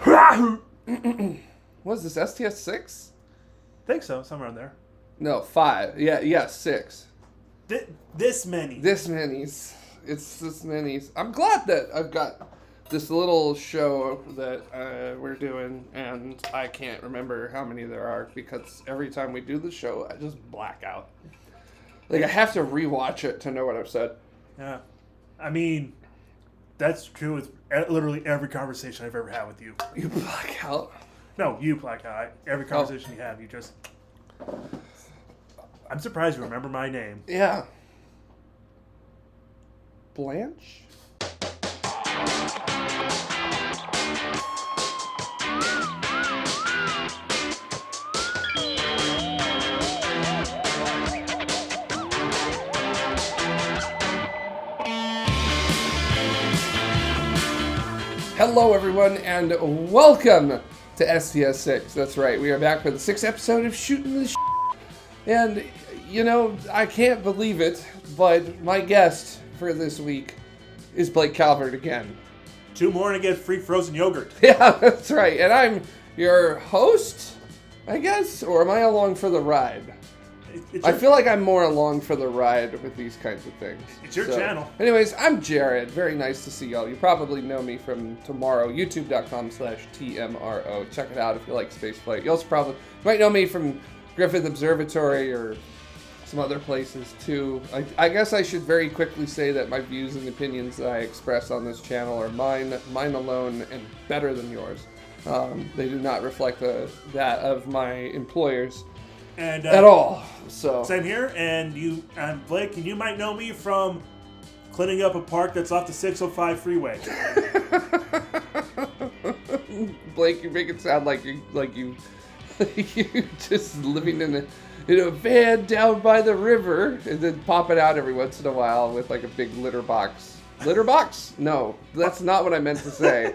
What is this, STS-6? Think so, somewhere in there. No, 5. Yeah, 6. This many. This many's. It's this many's. I'm glad that I've got this little show that we're doing, and I can't remember how many there are, because every time we do the show, I just black out. Like, I have to rewatch it to know what I've said. Yeah. I mean, that's true with literally every conversation I've ever had with you. You black out? No, you black out. Every conversation you have, you just... I'm surprised you remember my name. Yeah. Blanche? Hello, everyone, and welcome to STS-6. That's right, we are back for the 6th episode of Shootin the And, you know, I can't believe it, but my guest for this week is Blake Calvert again. 2 more and I get free frozen yogurt. Yeah, that's right, and I'm your host, I guess, or am I along for the ride? I feel like I'm more along for the ride with these kinds of things. It's your channel. Anyways, I'm Jared. Very nice to see y'all. You probably know me from tomorrow, youtube.com/TMRO. Check it out if you like spaceflight. You also probably might know me from Griffith Observatory or some other places too. I guess I should very quickly say that my views and opinions that I express on this channel are mine alone, and better than yours. They do not reflect that of my employers. And at all. So same here, and Blake, and you might know me from cleaning up a park that's off the 605 freeway. Blake, you make it sound like you you're just living in a van down by the river, and then pop it out every once in a while with like a big litter box. Litter box? No, that's not what I meant to say.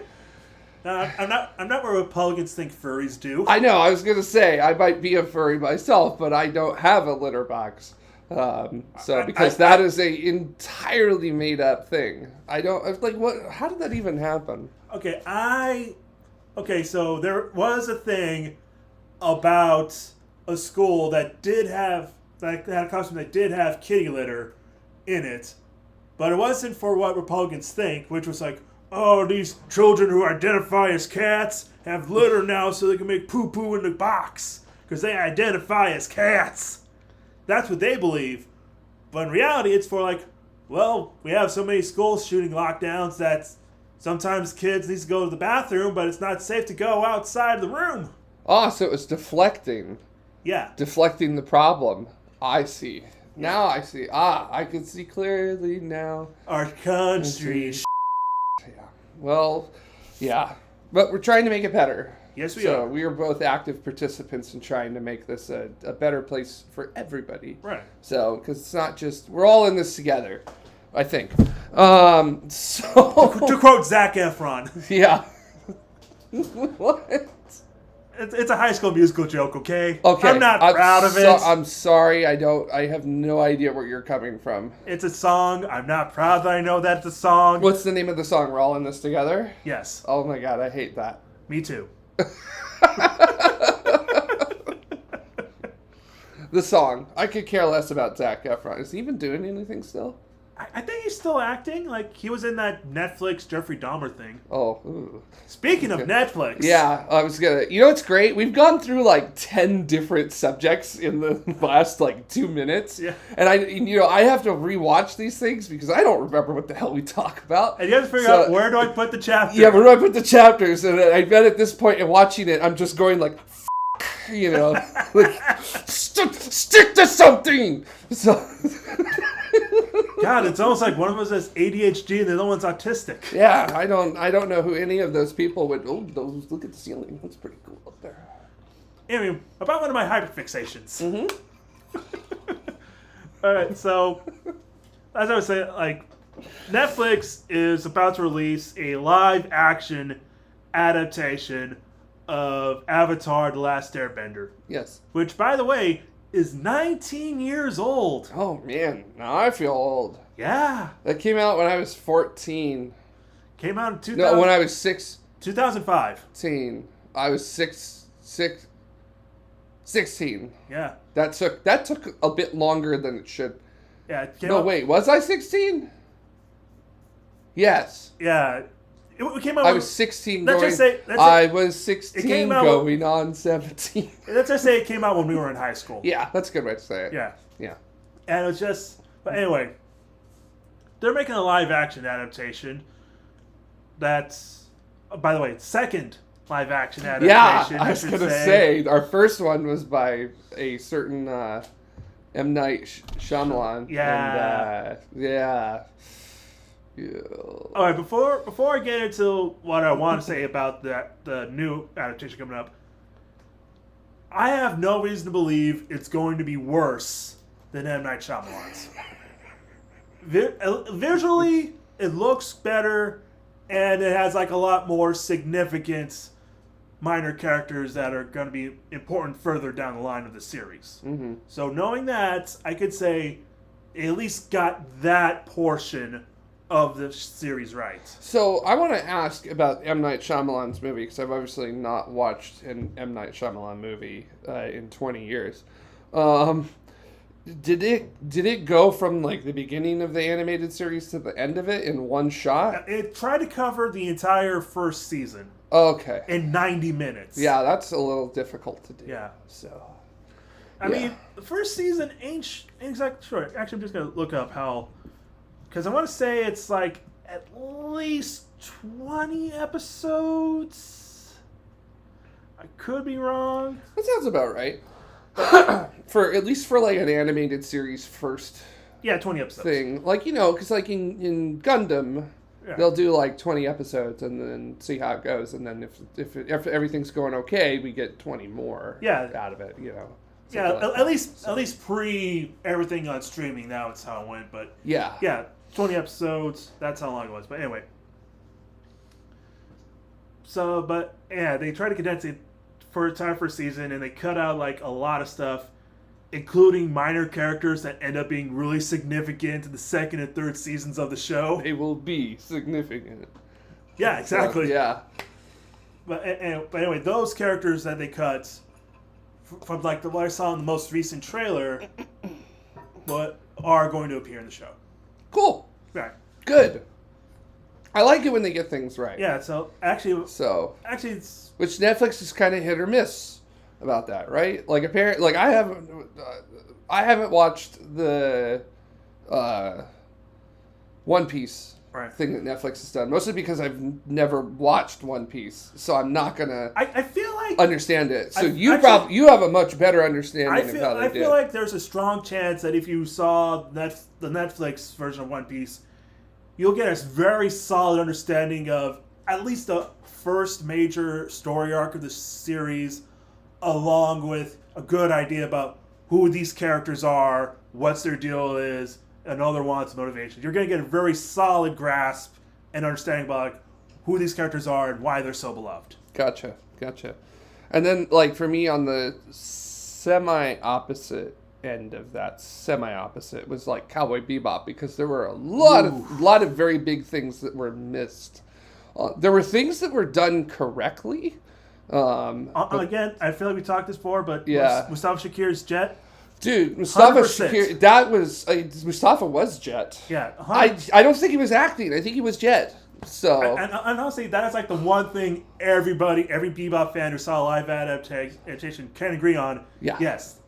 No, I'm not where Republicans think furries do. I know, I was going to say, I might be a furry myself, but I don't have a litter box. Because that is a entirely made up thing. How did that even happen? Okay, so there was a thing about a school that had a costume that did have kitty litter in it, but it wasn't for what Republicans think, which was like, oh, these children who identify as cats have litter now so they can make poo-poo in the box because they identify as cats. That's what they believe. But in reality, it's for like, well, we have so many school shooting lockdowns that sometimes kids need to go to the bathroom, but it's not safe to go outside the room. Oh, so it was deflecting. Yeah. Deflecting the problem. I see. Now I see. I can see clearly now. Our country. Well, yeah, but we're trying to make it better. Yes, we are. So we are both active participants in trying to make this a better place for everybody. Right. So, because it's not just, we're all in this together, I think. So to quote Zac Efron. Yeah. What? It's a High School Musical joke, okay? Okay. I'm not proud of it. I'm sorry, I have no idea where you're coming from. It's a song. I'm not proud that I know that's a song. What's the name of the song? We're all in this together? Yes. Oh my god, I hate that. Me too. The song. I could care less about Zac Efron. Is he even doing anything still? I think he's still acting. Like, he was in that Netflix Jeffrey Dahmer thing. Oh, ooh. Speaking of Netflix. Yeah, I was gonna... You know what's great? We've gone through, 10 different subjects in the last, 2 minutes. Yeah. And I have to rewatch these things because I don't remember what the hell we talk about. And you have to figure out, where do I put the chapter? Yeah, where do I put the chapters? And I bet at this point in watching it, I'm just going stick to something! So... God, it's almost like one of us has ADHD and the other one's autistic. Yeah, I don't know who any of those people would. Oh, look at the ceiling. That's pretty cool up there. Anyway, about one of my hyperfixations. Mm-hmm. All right, so as I was saying, Netflix is about to release a live-action adaptation of Avatar: The Last Airbender. Yes. Which, by the way, is 19 years old. Oh, man. Now I feel old. Yeah. That came out when I was 14. Came out in 2000. No, when I was 6. 2005. 16. I was 16. Yeah. That took a bit longer than it should. Yeah. It came No, out, wait. Was I 16? Yes. Yeah. It came out. I was 16 let's going. just say, I was 16 came out going on 17. Let's just say it came out when we were in high school. Yeah, that's a good way to say it. Yeah. Yeah. And it was just. But anyway, they're making a live action adaptation. That's, by the way, second live action adaptation. Yeah, I was going to say, our first one was by a certain M. Night Shyamalan. Yeah. And, yeah. All right, before I get into what I want to say about the new adaptation coming up, I have no reason to believe it's going to be worse than M. Night Shyamalan's. Visually, it looks better, and it has like a lot more significant minor characters that are going to be important further down the line of the series. Mm-hmm. So knowing that, I could say it at least got that portion of the series right. So I want to ask about M. Night Shyamalan's movie, because I've obviously not watched an M. Night Shyamalan movie in 20 years. Did it go from like the beginning of the animated series to the end of it in one shot? It tried to cover the entire first season. Okay. In 90 minutes. Yeah, that's a little difficult to do. Yeah. So. I mean, the first season ain't exactly sure. Actually, I'm just gonna look up how, because I want to say it's like at least 20 episodes. I could be wrong. That sounds about right. For at least for like an animated series first. Yeah, 20 episodes. Thing, like, you know, because like in Gundam, they'll do like 20 episodes and then see how it goes, and then if everything's going okay, we get 20 more. Out of it, you know. Yeah, like at least pre everything on streaming. Now it's how it went, but yeah, 20 episodes. That's how long it was. But anyway, so but yeah, they try to condense it for time for a season, and they cut out like a lot of stuff, including minor characters that end up being really significant in the second and third seasons of the show. They will be significant. Yeah, exactly. So, yeah. But anyway, those characters that they cut from like what I saw in the most recent trailer, but are going to appear in the show. Cool. Right. Good. I like it when they get things right. Yeah. So actually, it's which Netflix is kind of hit or miss about that, right? Like apparently, like I haven't watched the One Piece thing that Netflix has done, mostly because I've never watched One Piece, so I'm not gonna. I feel like understand it. So you have a much better understanding of how they did. I feel like there's a strong chance that if you saw the Netflix version of One Piece, you'll get a very solid understanding of at least the first major story arc of the series, along with a good idea about who these characters are, what's their deal is, and all their wants and motivations. You're going to get a very solid grasp and understanding about like, who these characters are and why they're so beloved. Gotcha. And then, like, for me, on the semi-opposite end of that, semi-opposite, was like Cowboy Bebop, because there were a lot of very big things that were missed. There were things that were done correctly. Again, I feel like we talked this before, but Mustafa Shakir's Jet. Dude, Mustafa 100%. Shakir, that was... Mustafa was Jet. Yeah. I don't think he was acting. I think he was Jet. So... And honestly, that is like the one thing every Bebop fan who saw a live adaptation can agree on. Yeah. Yes.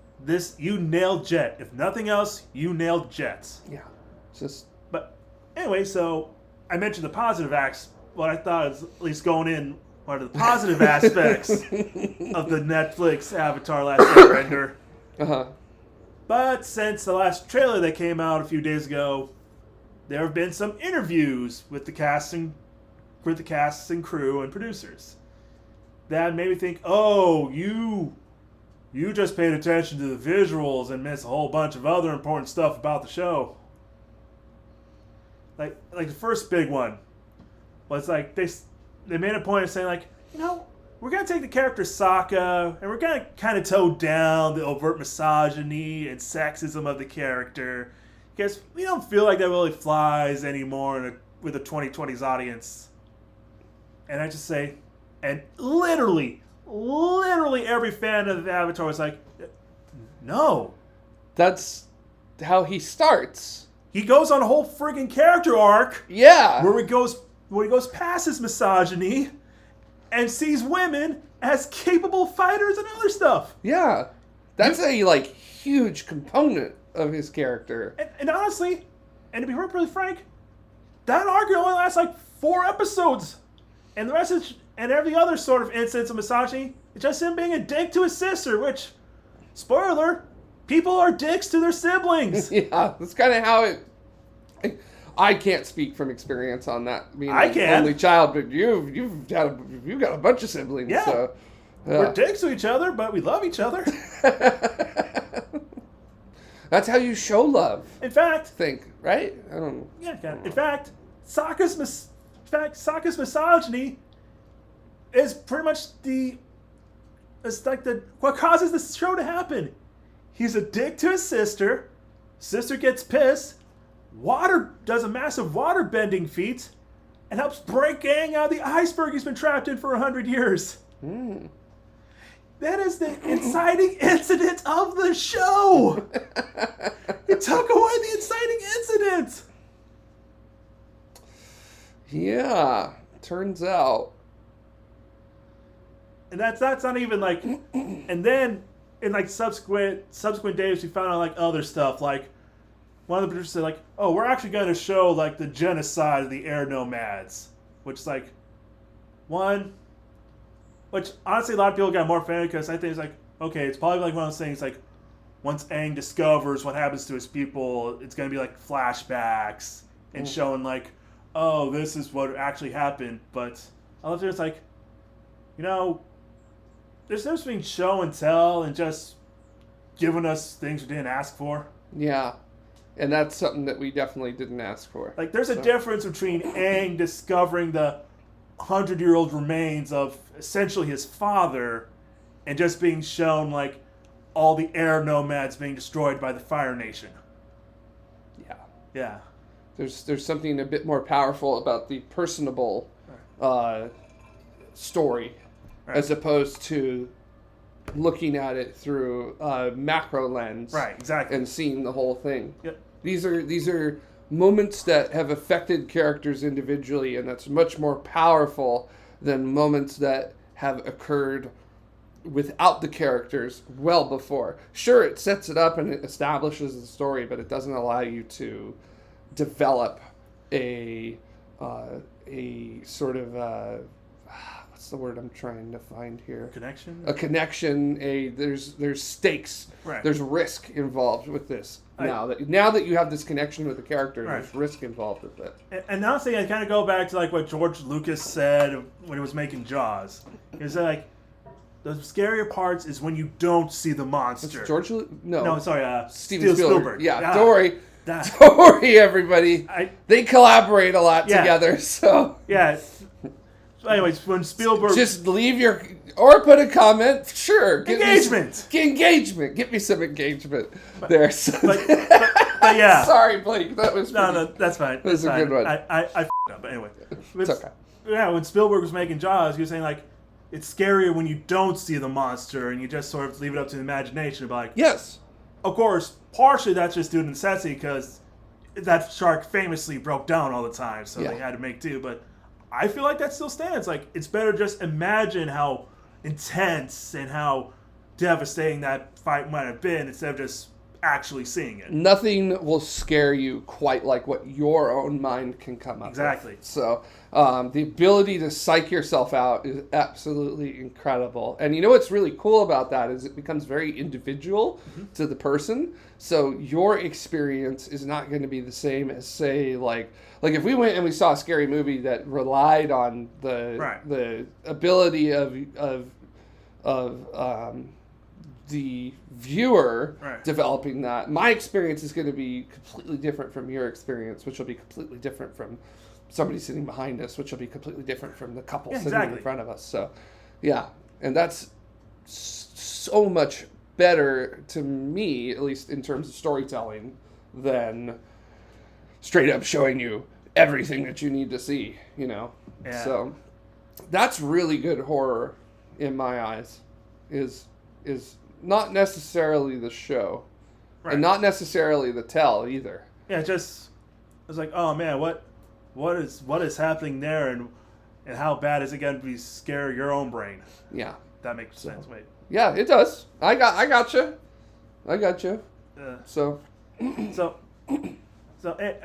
You nailed Jet. If nothing else, you nailed Jet. Yeah. But anyway, so I mentioned the positive acts. What I thought is at least going in one of the positive aspects of the Netflix Avatar Last Airbender. Uh-huh. But since the last trailer that came out a few days ago, there have been some interviews with the cast and crew and producers that made me think, oh, you just paid attention to the visuals and missed a whole bunch of other important stuff about the show. Like the first big one was like they made a point of saying like, we're going to take the character Sokka, and we're going to kind of tone down the overt misogyny and sexism of the character, because we don't feel like that really flies anymore with the 2020s audience. And I just say, and literally every fan of the Avatar was like, no. That's how he starts. He goes on a whole friggin' character arc. Yeah. Where he goes past his misogyny and sees women as capable fighters and other stuff. Yeah. That's a, like, huge component of his character. And honestly, and to be really frank, that arc only lasts like 4 episodes. And the rest is, and every other sort of instance of misogyny, it's just him being a dick to his sister, which, spoiler, people are dicks to their siblings. Yeah, that's kind of how it... I can't speak from experience on that, being I an can. only child, but you've got a bunch of siblings. Yeah. So, We're dicks to each other, but we love each other. That's how you show love. In fact... Right? I don't know. Yeah, in fact, Sokka's misogyny is pretty much what causes this show to happen. He's a dick to his sister. Sister gets pissed. Does a massive water bending feat and helps break Aang out of the iceberg he's been trapped in for 100 years. Mm. That is the inciting incident of the show. It took away the inciting incident. Yeah, turns out. And that's not even like, and then in like subsequent days we found out like other stuff. Like one of the producers said like, oh, we're actually going to show like the genocide of the air nomads, which is like which honestly a lot of people got more offended because I think it's like, okay, it's probably like one of those things like once Aang discovers what happens to his people, it's going to be like flashbacks and showing like, oh, this is what actually happened. But I love it. It's like, you know, there's no difference between show and tell and just giving us things we didn't ask for. Yeah. And that's something that we definitely didn't ask for. Like, there's a difference between Aang discovering the 100-year-old remains of essentially his father and just being shown, like, all the air nomads being destroyed by the Fire Nation. Yeah. Yeah. There's something a bit more powerful about the personable story as opposed to looking at it through a macro lens. Right, exactly. And seeing the whole thing. Yep. These are moments that have affected characters individually, and that's much more powerful than moments that have occurred without the characters well before. Sure, it sets it up and it establishes the story, but it doesn't allow you to develop a sort of what's the word I'm trying to find here? Connection? A connection. There's stakes. Right. There's risk involved with this. Now that you have this connection with the character, there's risk involved with it. And honestly, I kind of go back to like what George Lucas said when he was making Jaws. He was like, the scarier parts is when you don't see the monster. No, sorry, Steven Spielberg. Yeah, don't worry. Don't worry, everybody. They collaborate a lot together, so... Yeah. So anyways, when Spielberg... Just leave or put a comment. Sure. Engagement. Engagement. Get me some engagement there. But yeah. Sorry, Blake. That was... No, that's fine. That was a good one. I f***ed up, but anyway. It's okay. Yeah, when Spielberg was making Jaws, he was saying, like, it's scarier when you don't see the monster and you just sort of leave it up to the imagination. But like, yes. Of course, partially that's just due to necessity because that shark famously broke down all the time, so they had to make do. But I feel like that still stands. Like, it's better just imagine how intense and how devastating that fight might have been instead of just actually seeing it. Nothing will scare you quite like what your own mind can come up Exactly. with. So the ability to psych yourself out is absolutely incredible. And you know what's really cool about that is it becomes very individual to the person. So your experience is not going to be the same as, say, like if we went and we saw a scary movie that relied on the ability of the viewer developing that. My experience is going to be completely different from your experience, which will be completely different from somebody sitting behind us, which will be completely different from the couple sitting in front of us. So, yeah, and that's so much better to me, at least in terms of storytelling, than straight up showing you everything that you need to see, you know? Yeah. So that's really good horror in my eyes. Is not necessarily the show, right. And not necessarily the tell either. Yeah, it's like, oh man, what is happening there, and how bad is it going to be scare your own brain? Yeah, that makes sense. Wait. Yeah, it does. I got you.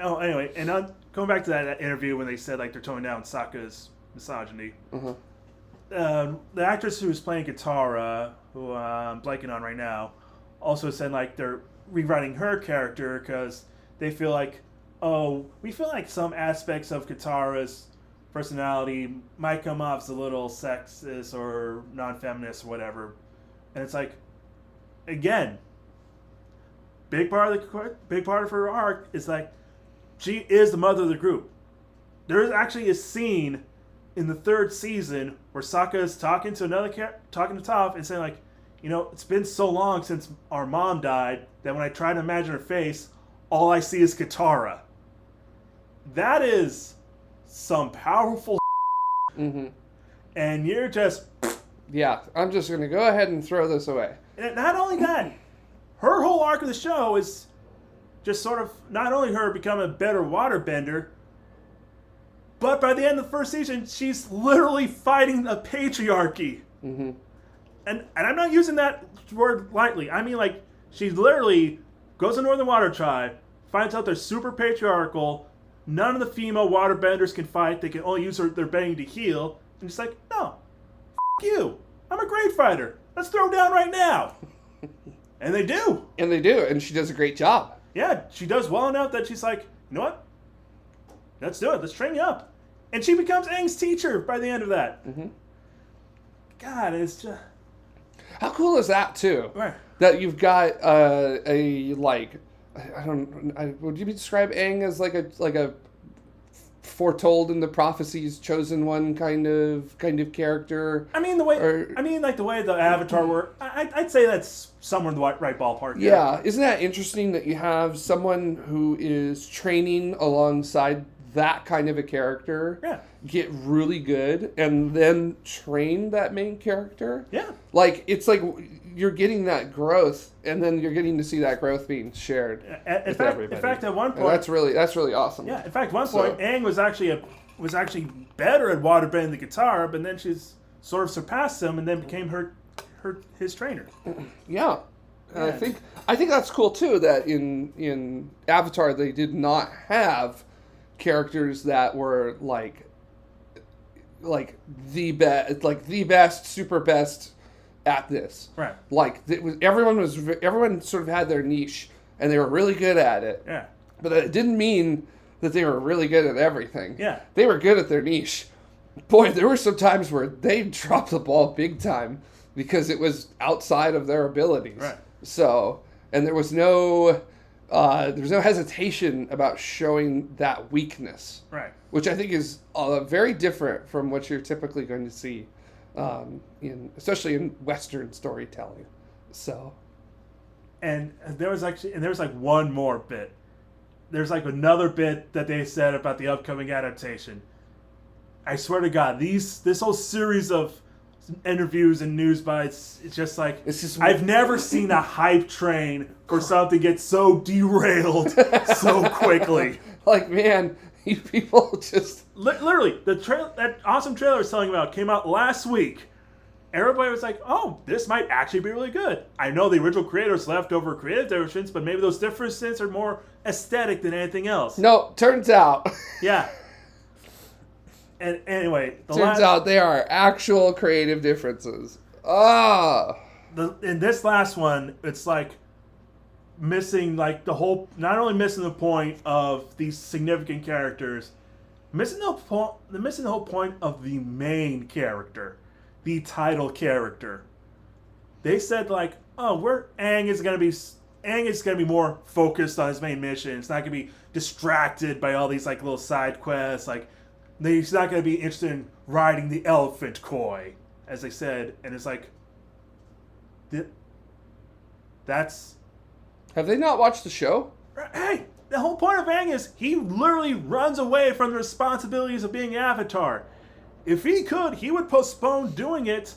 Anyway, and going back to that interview when they said like they're toning down Sokka's misogyny. Uh-huh. The actress who was playing Katara, who I'm blanking on right now, also said like they're rewriting her character because they feel like, we feel like some aspects of Katara's personality might come off as a little sexist or non-feminist or whatever. And it's like, again, big part of her arc is like, she is the mother of the group. There is actually a scene in the 3rd season where Sokka is talking to Toph and saying like, it's been so long since our mom died that when I try to imagine her face, all I see is Katara. That is some powerful mm-hmm. And you're just... Yeah, I'm just going to go ahead and throw this away. And not only that, her whole arc of the show is just sort of not only her becoming a better waterbender, but by the end of the 1st season, she's literally fighting a patriarchy. Mm-hmm. And I'm not using that word lightly. I mean, like, she literally goes to Northern Water Tribe, finds out they're super patriarchal, none of the female waterbenders can fight, they can only use their bending to heal, and she's like, no, you. I'm a great fighter. Let's throw down right now. And they do. And she does a great job. Yeah, she does well enough that she's like, you know what? Let's do it. Let's train you up. And she becomes Aang's teacher by the end of that. Mm-hmm. God, it's just... How cool is that, too? Right. That you've got would you describe Aang as like a foretold in the prophecies, chosen one kind of character? I mean, the way the Avatar work, I'd say that's somewhere in the right ballpark. Yeah. Isn't that interesting that you have someone who is training alongside that kind of a character, get really good, and then train that main character? Yeah. Like, it's like you're getting that growth, and then you're getting to see that growth being shared with everybody. In fact, at one point... And that's really awesome. Yeah, in fact, at one point, Aang was actually better at waterbending the Katara, but then she's sort of surpassed him and then became his trainer. Yeah. And I think that's cool, too, that in Avatar they did not have characters that were like the best, super best at this. Right. Like everyone sort of had their niche and they were really good at it. Yeah. But it didn't mean that they were really good at everything. Yeah. They were good at their niche. Boy, there were some times where they dropped the ball big time because it was outside of their abilities. Right. So, and there was no hesitation about showing that weakness. Right. Which I think is very different from what you're typically going to see, especially in Western storytelling. So. And there was one more bit. There's like another bit that they said about the upcoming adaptation. I swear to God, this whole series of interviews and news bites, it's just like, I've never seen a hype train for something get so derailed so quickly. Like, man, you people just... Literally, that awesome trailer I was telling you about came out last week. Everybody was like, oh, this might actually be really good. I know the original creators left over creative differences, but maybe those differences are more aesthetic than anything else. No, turns out. Yeah. And anyway, turns out they are actual creative differences. In this last one, it's like missing like not only missing the point of these significant characters, missing the whole point of the main character, the title character. They said like, Aang is gonna be more focused on his main mission. It's not gonna be distracted by all these like little side quests. Like, he's not gonna be interested in riding the elephant koi, as they said. And it's like, that's... Have they not watched the show? Hey, the whole point of Aang is he literally runs away from the responsibilities of being Avatar. if he could, he would postpone doing it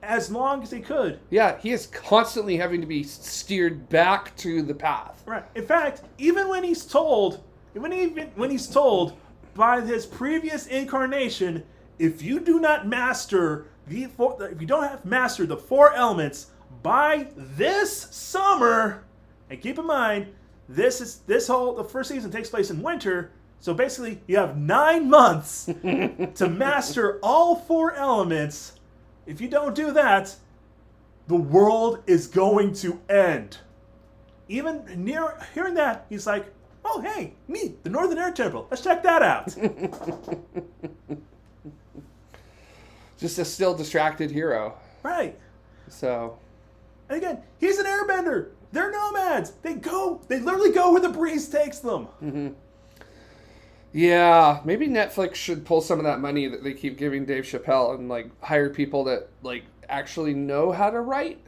as long as he could. Yeah, he is constantly having to be steered back to the path. Right. In fact, even when he's told by his previous incarnation, if you do not master if you don't have mastered the 4 elements by this summer, and keep in mind, the first season takes place in winter, so basically you have 9 months to master all 4 elements. If you don't do that, the world is going to end. Even hearing that, he's like, oh, hey, me, the Northern Air Temple. Let's check that out. Just a still distracted hero. Right. So. And again, he's an airbender. They're nomads. They literally go where the breeze takes them. Mm-hmm. Yeah, maybe Netflix should pull some of that money that they keep giving Dave Chappelle and like hire people that like actually know how to write,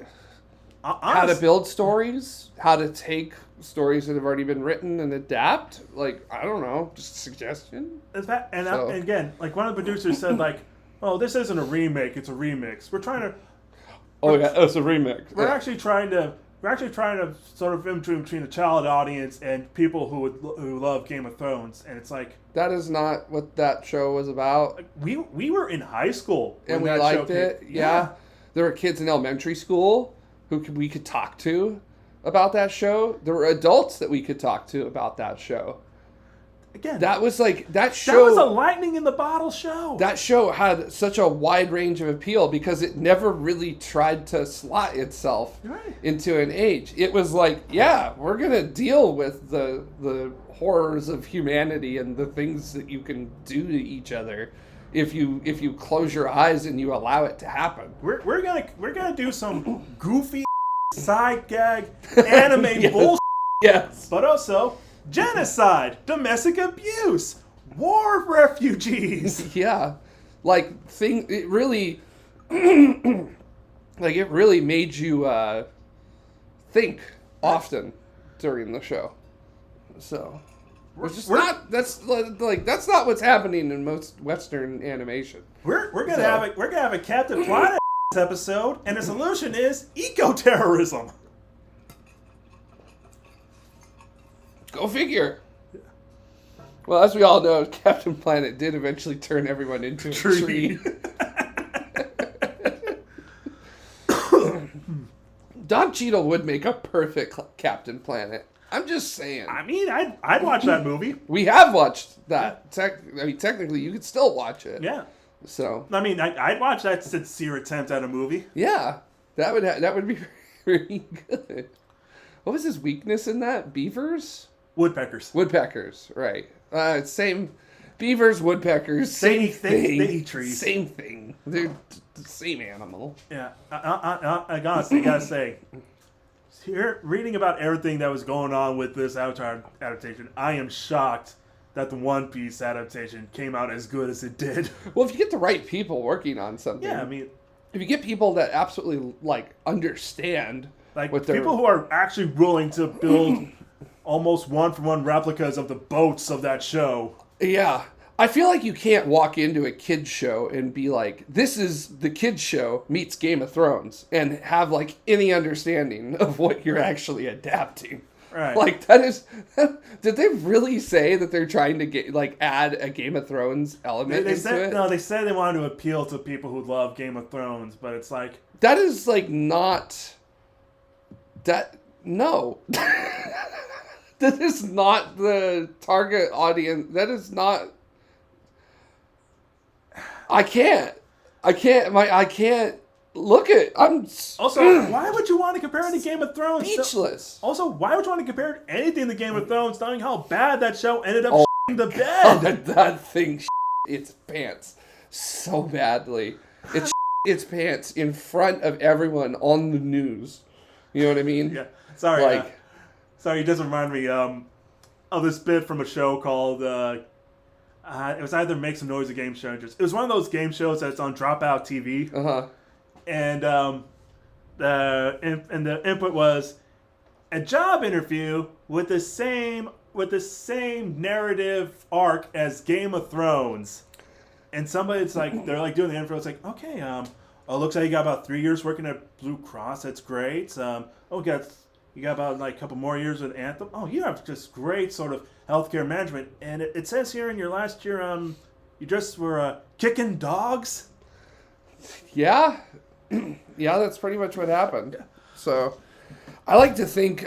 how to build stories, how to take stories that have already been written and adapt. Like, I don't know, just a suggestion. And again, like one of the producers said, like, "Oh, this isn't a remake; it's a remix. We're trying to." Oh yeah, it's a remix. We're actually trying to sort of in between a child audience and people who love Game of Thrones, and it's like that is not what that show was about. We were in high school and we liked it. Yeah, there were kids in elementary school who we could talk to about that show. There were adults that we could talk to about that show. Again, that was like that show. That was a lightning in the bottle show. That show had such a wide range of appeal because it never really tried to slot itself into an age. It was like, yeah, we're gonna deal with the horrors of humanity and the things that you can do to each other if you close your eyes and you allow it to happen. We're gonna do some goofy side gag anime bullshit. Yes, but also genocide, domestic abuse, war refugees. Yeah, it really, it really made you think often during the show. So, that's not what's happening in most Western animation. We're gonna have a Captain Planet episode, and the solution is eco-terrorism. Go figure. Well, as we all know, Captain Planet did eventually turn everyone into a tree. Don Cheadle would make a perfect Captain Planet. I'm just saying. I mean, I'd watch that movie. We have watched that. Technically, you could still watch it. Yeah. So. I mean, I'd watch that sincere attempt at a movie. Yeah, that would be really good. What was his weakness in that? Beavers? Woodpeckers, right. Same. Beavers, woodpeckers, same thing. They eat trees. Same thing. They're the same animal. Yeah. I gotta say, reading about everything that was going on with this Avatar adaptation, I am shocked that the One Piece adaptation came out as good as it did. Well, if you get the right people working on something. Yeah, I mean, if you get people that absolutely, understand. People who are actually willing to build almost one-for-one replicas of the boats of that show. Yeah. I feel like you can't walk into a kid's show and be like, this is the kid's show meets Game of Thrones, and have, any understanding of what you're actually adapting. Right. That is... Did they really say that they're trying to add a Game of Thrones element into it? No, they said they wanted to appeal to people who love Game of Thrones, but it's like... That is, not... That... No. That is not the target audience. That is not... I can't look at... Also, why would you want to compare it to Game of Thrones? Speechless. Also, why would you want to compare anything to Game of Thrones, knowing how bad that show ended up the bed? That thing its pants so badly. It its pants in front of everyone on the news. You know what I mean? Yeah. Sorry. Sorry, it does remind me of this bit from a show called... it was either Make Some Noise or Game Changers. It was one of those game shows that's on Dropout TV. Uh-huh. And the input was a job interview with the same narrative arc as Game of Thrones. and somebody's like, they're like doing the info. It's like, okay, looks like you got about 3 years working at Blue Cross. That's great. You got about like a couple more years with Anthem. Oh, you have just great sort of healthcare management. And it says here in your last year, you just were kicking dogs. Yeah, yeah, that's pretty much what happened. So, I like to think,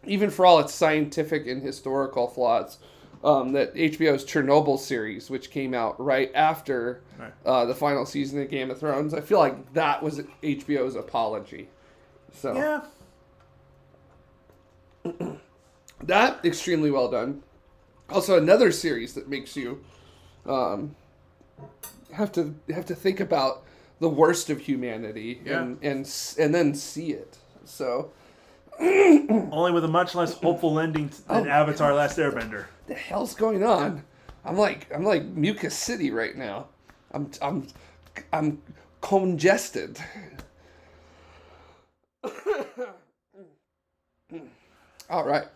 even for all its scientific and historical flaws, that HBO's Chernobyl series, which came out right after the final season of Game of Thrones, I feel like that was HBO's apology. So yeah, that extremely well done. Also, another series that makes you have to think about the worst of humanity and then see it. So only with a much less hopeful ending than Avatar: Last Airbender. What the hell's going on? I'm like Mucus City right now. I'm congested. All right.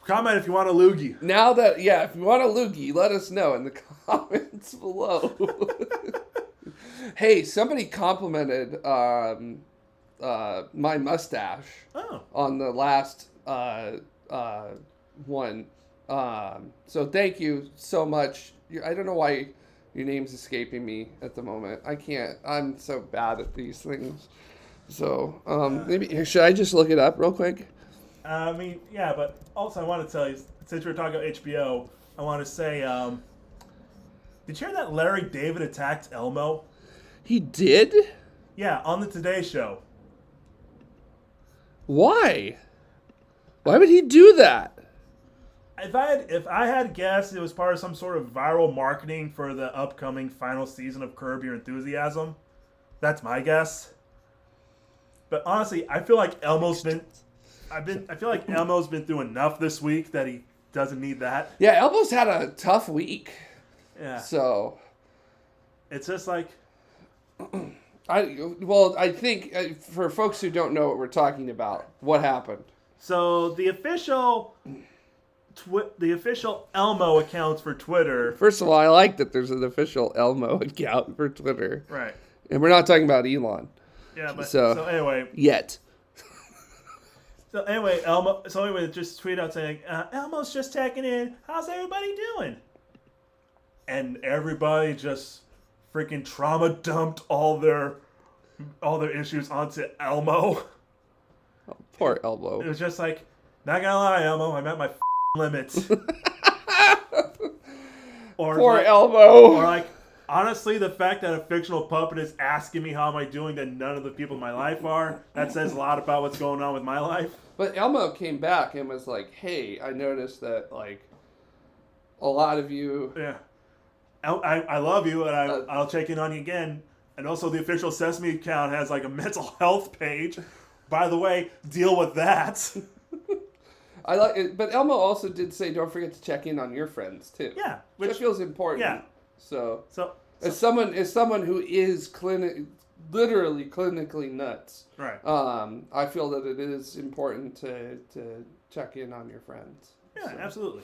Comment if you want a loogie. Now that, if you want a loogie, let us know in the comments below. Hey, somebody complimented my mustache on the last one. So thank you so much. I don't know why your name's escaping me at the moment. I'm so bad at these things. So maybe should I just look it up real quick? I mean, yeah, but also I want to tell you, since we're talking about HBO, I want to say, did you hear that Larry David attacked Elmo? He did? Yeah, on the Today Show. Why? Why would he do that? If I had guessed, it was part of some sort of viral marketing for the upcoming final season of Curb Your Enthusiasm. That's my guess. But honestly, I feel like Elmo's been through enough this week that he doesn't need that. Yeah, Elmo's had a tough week. Yeah. So it's just like I think for folks who don't know what we're talking about, what happened? So the official Elmo accounts for Twitter. First of all, I like that there's an official Elmo account for Twitter. Right. And we're not talking about Elon. Yeah, but so anyway. Yet. So anyway, just tweet out saying, Elmo's just checking in. How's everybody doing? And everybody just freaking trauma dumped all their issues onto Elmo. Oh, poor Elmo. It was just like, not gonna lie, Elmo, I'm at my limits. Poor Elmo. Or like, honestly, the fact that a fictional puppet is asking me how am I doing that none of the people in my life are, that says a lot about what's going on with my life. But Elmo came back and was like, hey, I noticed that, like, a lot of you... Yeah. I love you, and I'll check in on you again. And also, the official Sesame account has, like, a mental health page. By the way, deal with that. I like it, but Elmo also did say, don't forget to check in on your friends, too. Yeah. Which feels important. Yeah. So as someone who is literally clinically nuts, right? I feel that it is important to check in on your friends. Yeah, so. Absolutely.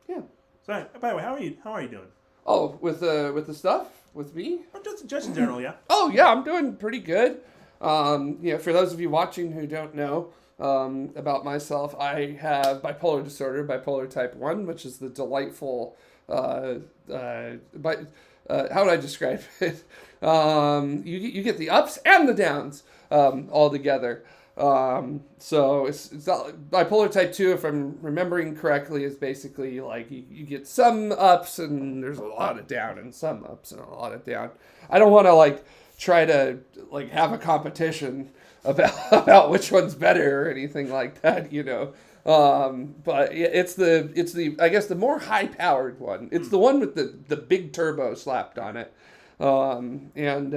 Yeah. So, by the way, how are you doing? Oh, with the stuff with me? Just in general, yeah. Oh yeah, I'm doing pretty good. For those of you watching who don't know about myself, I have bipolar disorder, bipolar type I, which is the delightful. How would I describe it? You get the ups and the downs all together. So it's not, bipolar type 2, if I'm remembering correctly, is basically like you get some ups and there's a lot of down, and some ups and a lot of down. I don't want to try to have a competition about which one's better or anything like that, but it's the I guess the more high powered one. It's the one with the big turbo slapped on it. And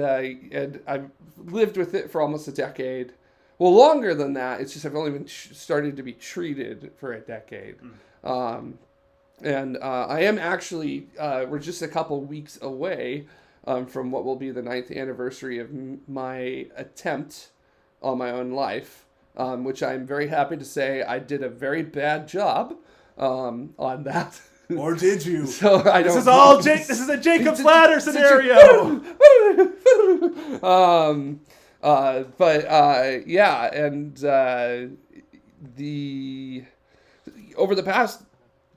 I've lived with it for almost a decade. Well, longer than that. It's just I've only been started to be treated for a decade. And I am actually we're just a couple weeks away from what will be the 9th anniversary of my attempt on my own life, which I'm very happy to say I did a very bad job on that. Or did you? So I don't. This is all This is a Jacob's Ladder scenario. Yeah, and over the past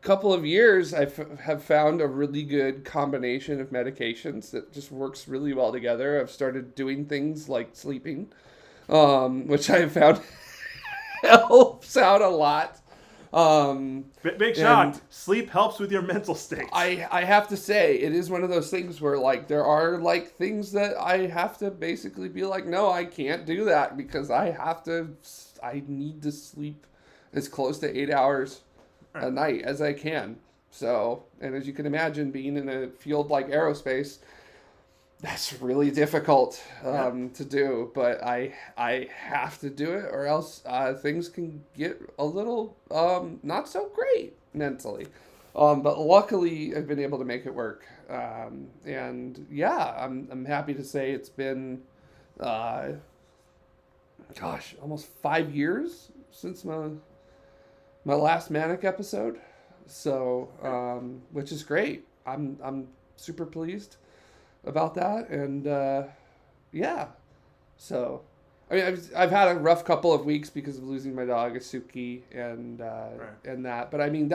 couple of years, I have found a really good combination of medications that just works really well together. I've started doing things like sleeping, which I have found helps out a lot. Big shock. Sleep helps with your mental state. I have to say, it is one of those things where, like, there are, like, things that I have to basically be like, no, I can't do that because I need to sleep as close to 8 hours a night as I can. So, and as you can imagine, being in a field like aerospace, that's really difficult to do, but I have to do it, or else things can get a little not so great mentally. But luckily, I've been able to make it work, and yeah, I'm happy to say it's been, almost 5 years since my last manic episode, so which is great. I'm super pleased about that, and yeah, so I mean, I've had a rough couple of weeks because of losing my dog Asuki and that, but I mean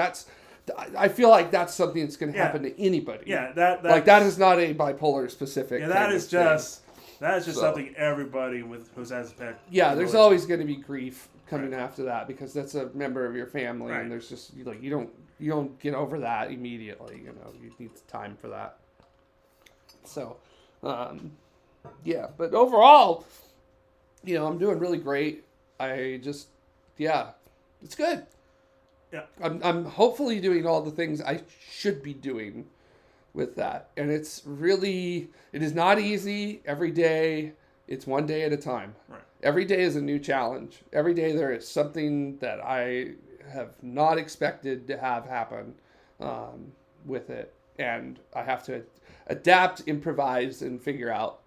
I feel like that's something that's going to happen to anybody. Yeah, that is not a bipolar specific. Yeah, that is just something everybody who has a pet. Yeah, there's always going to be grief coming after that because that's a member of your family, and there's just you don't get over that immediately. You need time for that. So, yeah, but overall, I'm doing really great. It's good. Yeah. I'm hopefully doing all the things I should be doing with that. And it is not easy every day. It's one day at a time. Right. Every day is a new challenge. Every day there is something that I have not expected to have happen with it. And I have to adapt, improvise, and figure out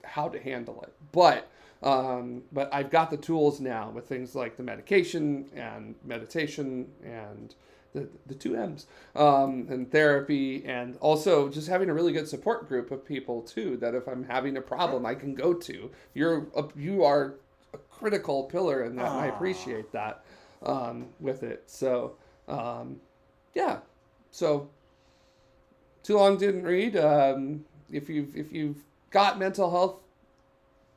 how to handle it. But I've got the tools now with things like the medication and meditation and the 2 M's and therapy, and also just having a really good support group of people too, that if I'm having a problem I can go to. You are a critical pillar in that, and I appreciate that with it. So yeah, so Too Long Didn't Read. If you've got mental health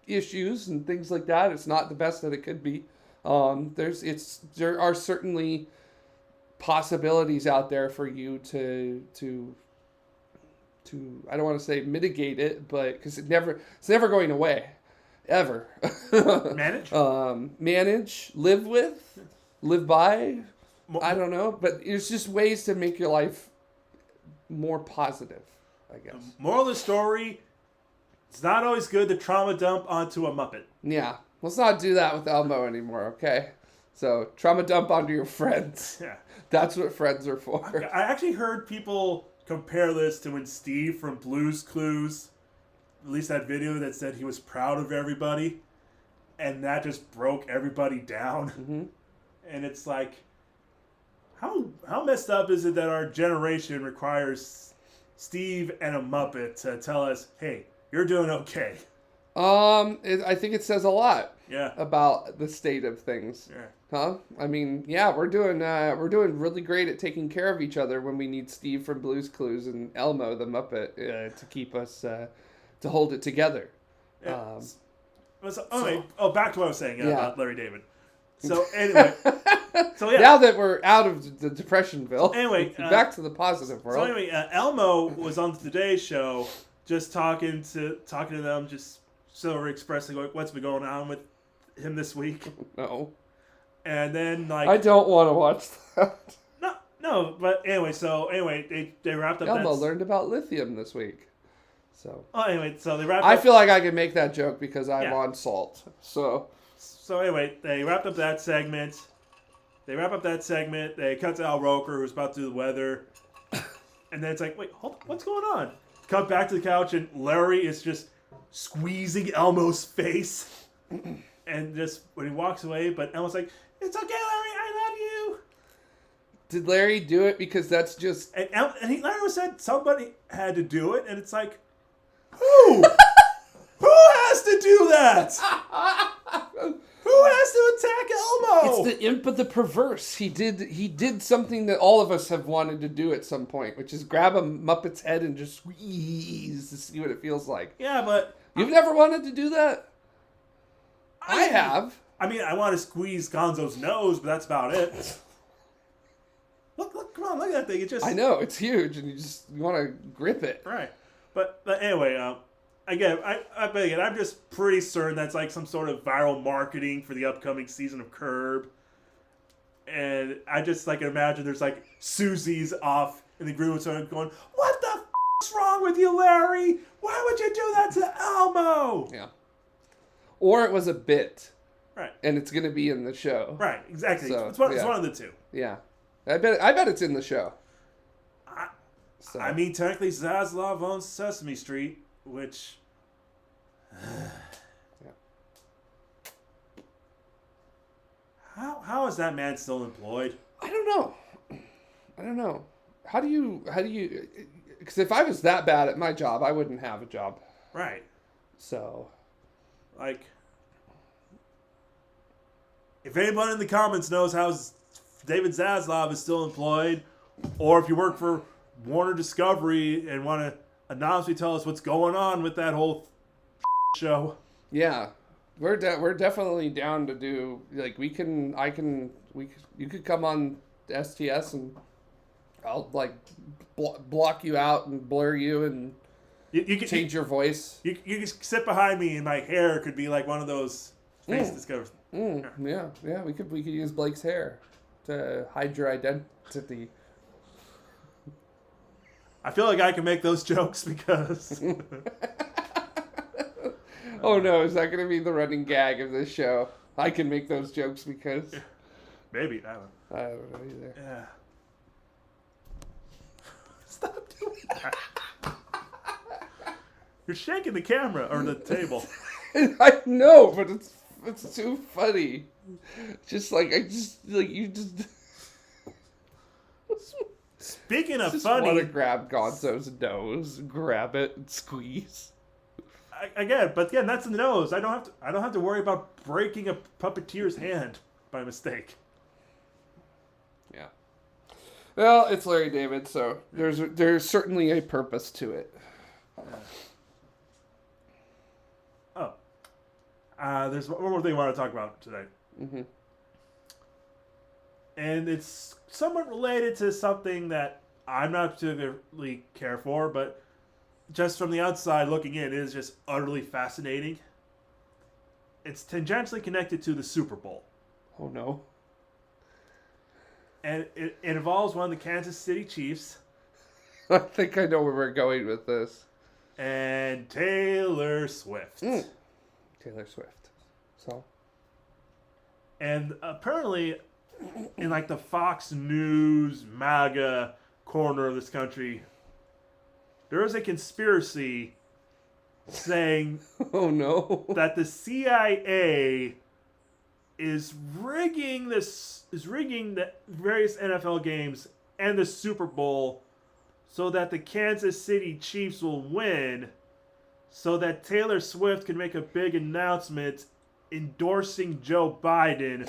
issues and things like that, it's not the best that it could be. There are certainly possibilities out there for you to I don't want to say mitigate it, but because it's never going away, ever. Manage, live with, live by. I don't know, but there's just ways to make your life more positive, I guess. Moral of the story: it's not always good to trauma dump onto a Muppet. Yeah, let's not do that with Elmo anymore, okay? So trauma dump onto your friends. Yeah, that's what friends are for. I actually heard people compare this to when Steve from Blue's Clues released that video that said he was proud of everybody, and that just broke everybody down. Mm-hmm. And it's like, how messed up is it that our generation requires Steve and a Muppet to tell us, hey, you're doing okay? I think it says a lot. Yeah. About the state of things. Yeah. Huh? I mean, yeah, we're doing really great at taking care of each other when we need Steve from Blue's Clues and Elmo the Muppet to keep us to hold it together. Yeah. Back to what I was saying about Larry David. So anyway, now that we're out of the Depressionville, anyway, back to the positive world. So anyway, Elmo was on the Today Show, just talking to them, just sort of expressing what's been going on with him this week. No. And then I don't want to watch that. No, but anyway, they wrapped up. Elmo learned about lithium this week. So. Oh, anyway, so they wrapped. I feel like I can make that joke because I'm on salt. So anyway, they wrapped up that segment. They cut to Al Roker, who's about to do the weather. And then it's like, wait, hold on, what's going on? Cut back to the couch, and Larry is just squeezing Elmo's face. And just when he walks away, but Elmo's like, it's okay, Larry, I love you. Did Larry do it because that's just... And Larry said somebody had to do it, and it's like, who? Who has to do that? Who has to attack Elmo? It's the imp of the perverse. He did something that all of us have wanted to do at some point, which is grab a Muppet's head and just squeeze to see what it feels like. Yeah, but... You've never wanted to do that? I have. I mean, I want to squeeze Gonzo's nose, but that's about it. Look, come on, look at that thing. It just... I know, it's huge, and you want to grip it. Right. But anyway, again, I'm just pretty certain that's like some sort of viral marketing for the upcoming season of Curb. And I just like imagine there's like Susie's off in the green room going, "What the f***'s wrong with you, Larry? Why would you do that to Elmo?" Yeah. Or it was a bit. Right. And it's going to be in the show. Right, exactly. So, it's one of the two. Yeah. I bet it's in the show. I mean, technically, Zaslav owns Sesame Street, which... Yeah. How is that man still employed? I don't know. How do you... Because if I was that bad at my job, I wouldn't have a job. Right. So... Like... If anyone in the comments knows how David Zaslav is still employed, or if you work for Warner Discovery and want to anonymously tell us what's going on with that whole show. Yeah. We're definitely down to do, like, you could come on STS and I'll, like, block you out and blur you and you can change your voice. You can sit behind me and my hair could be like one of those face discoveries. Yeah. We could use Blake's hair to hide your identity. I feel like I can make those jokes because... Oh no, is that going to be the running gag of this show? I can make those jokes because... Maybe, I don't know either. Yeah. Stop doing that. You're shaking the camera, or the table. I know, but it's too funny. Speaking of just funny, want to grab Gonzo's nose, grab it, and squeeze. Again, that's the nose. I don't have to worry about breaking a puppeteer's hand by mistake. Yeah. Well, it's Larry David, so there's certainly a purpose to it. There's one more thing I want to talk about today. Mm-hmm. And it's somewhat related to something that I'm not particularly care for, but just from the outside looking in, it is just utterly fascinating. It's tangentially connected to the Super Bowl. Oh, no. And it involves one of the Kansas City Chiefs. I think I know where we're going with this. And Taylor Swift. Taylor Swift. So? And apparently, in like the Fox News MAGA corner of this country, there is a conspiracy saying oh no, that the CIA is rigging the various NFL games and the Super Bowl so that the Kansas City Chiefs will win, so that Taylor Swift can make a big announcement endorsing Joe Biden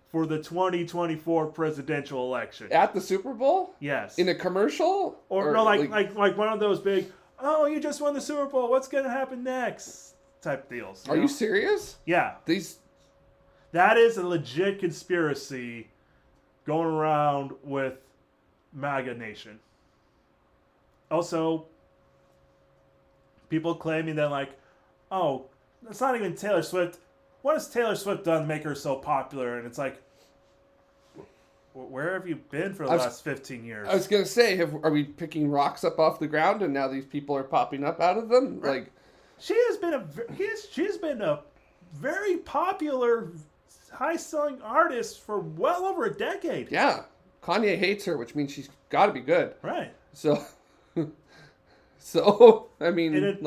for the 2024 presidential election. At the Super Bowl? Yes. In a commercial? Or no, like one of those big, "Oh, you just won the Super Bowl, what's going to happen next?" type deals. Are you serious? Yeah. That is a legit conspiracy going around with MAGA Nation. Also, people claiming that, like, "Oh, it's not even Taylor Swift. What has Taylor Swift done to make her so popular?" And it's like, where have you been for the last 15 years? I was going to say, are we picking rocks up off the ground and now these people are popping up out of them? Right. Like, she's been a very popular, high-selling artist for well over a decade. Yeah. Kanye hates her, which means she's got to be good. Right. So, I mean,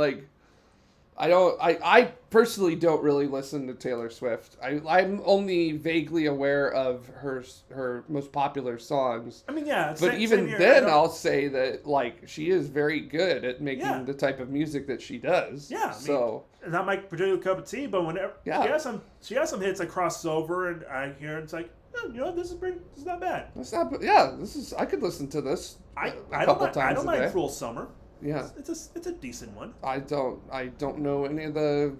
I personally don't really listen to Taylor Swift. I'm only vaguely aware of her most popular songs. I mean, yeah. But even then, I'll say that, like, she is very good at making the type of music that she does. Yeah. So, not my particular cup of tea, but whenever she has some hits that crosses over, and I hear it, it's like, this is not bad. It's not. Yeah, I could listen to this. I don't mind Cruel Summer. Yeah, it's a decent one. I don't know any of the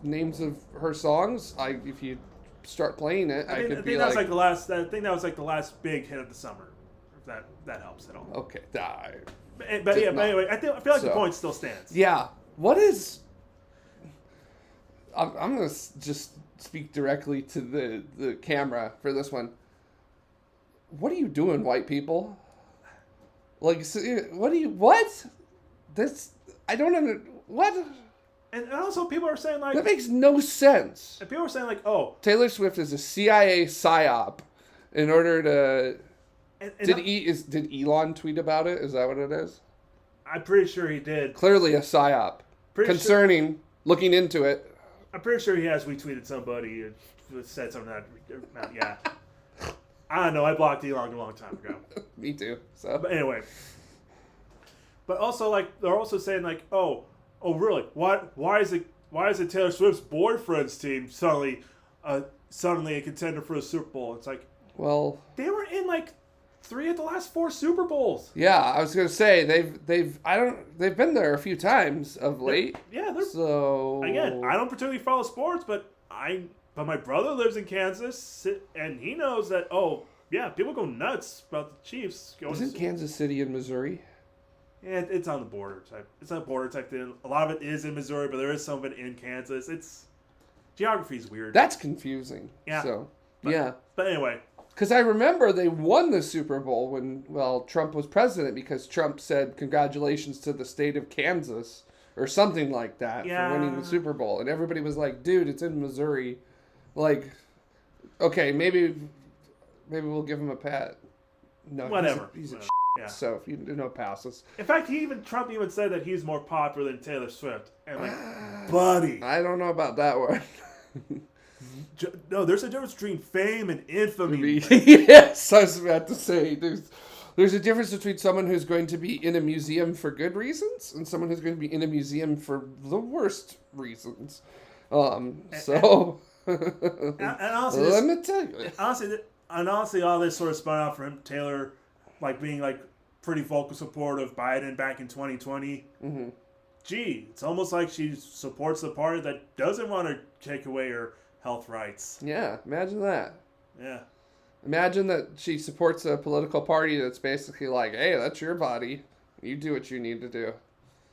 names of her songs. If you start playing it, I think that was like the last big hit of the summer. If that helps at all. Okay, but anyway, I feel like the point still stands. Yeah. What is? I'm gonna just speak directly to the camera for this one. What are you doing, white people? Like, what? This, I don't what? And also people are saying, like... That makes no sense. And people are saying, like, oh... Taylor Swift is a CIA psy-op in order to... Did Elon tweet about it? Is that what it is? I'm pretty sure he did. Clearly a psy-op. Concerning, looking into it. I'm pretty sure he has retweeted somebody who said something that... Yeah. I don't know. I blocked Elon a long time ago. Me too. So, but anyway. But also, like, they're also saying, like, oh, really? Why is it Taylor Swift's boyfriend's team suddenly a contender for the Super Bowl? It's like, well, they were in like 3 of the last 4 Super Bowls. Yeah, I was gonna say they've been there a few times of late. So again, I don't particularly follow sports, but my brother lives in Kansas, and he knows that, people go nuts about the Chiefs. Isn't Kansas City in Missouri? Yeah, it's on the border type. It's not border type thing. A lot of it is in Missouri, but there is some of it in Kansas. Geography is weird. That's confusing. Yeah. So, But anyway. Because I remember they won the Super Bowl when, Trump was president, because Trump said congratulations to the state of Kansas or something like that for winning the Super Bowl. And everybody was like, dude, it's in Missouri. Like, okay, maybe we'll give him a pat. No, whatever. He's a so if you know passes. In fact, Trump even said that he's more popular than Taylor Swift. And like, buddy, I don't know about that one. No, there's a difference between fame and infamy. Yes, I was about to say there's a difference between someone who's going to be in a museum for good reasons and someone who's going to be in a museum for the worst reasons. Honestly, let me tell you. Honestly, all this sort of spun out for him. Taylor, like, being like pretty vocal support of Biden back in 2020. Mm-hmm. Gee, it's almost like she supports the party that doesn't want to take away her health rights. Yeah, imagine that. Yeah. Imagine that she supports a political party that's basically like, hey, that's your body. You do what you need to do.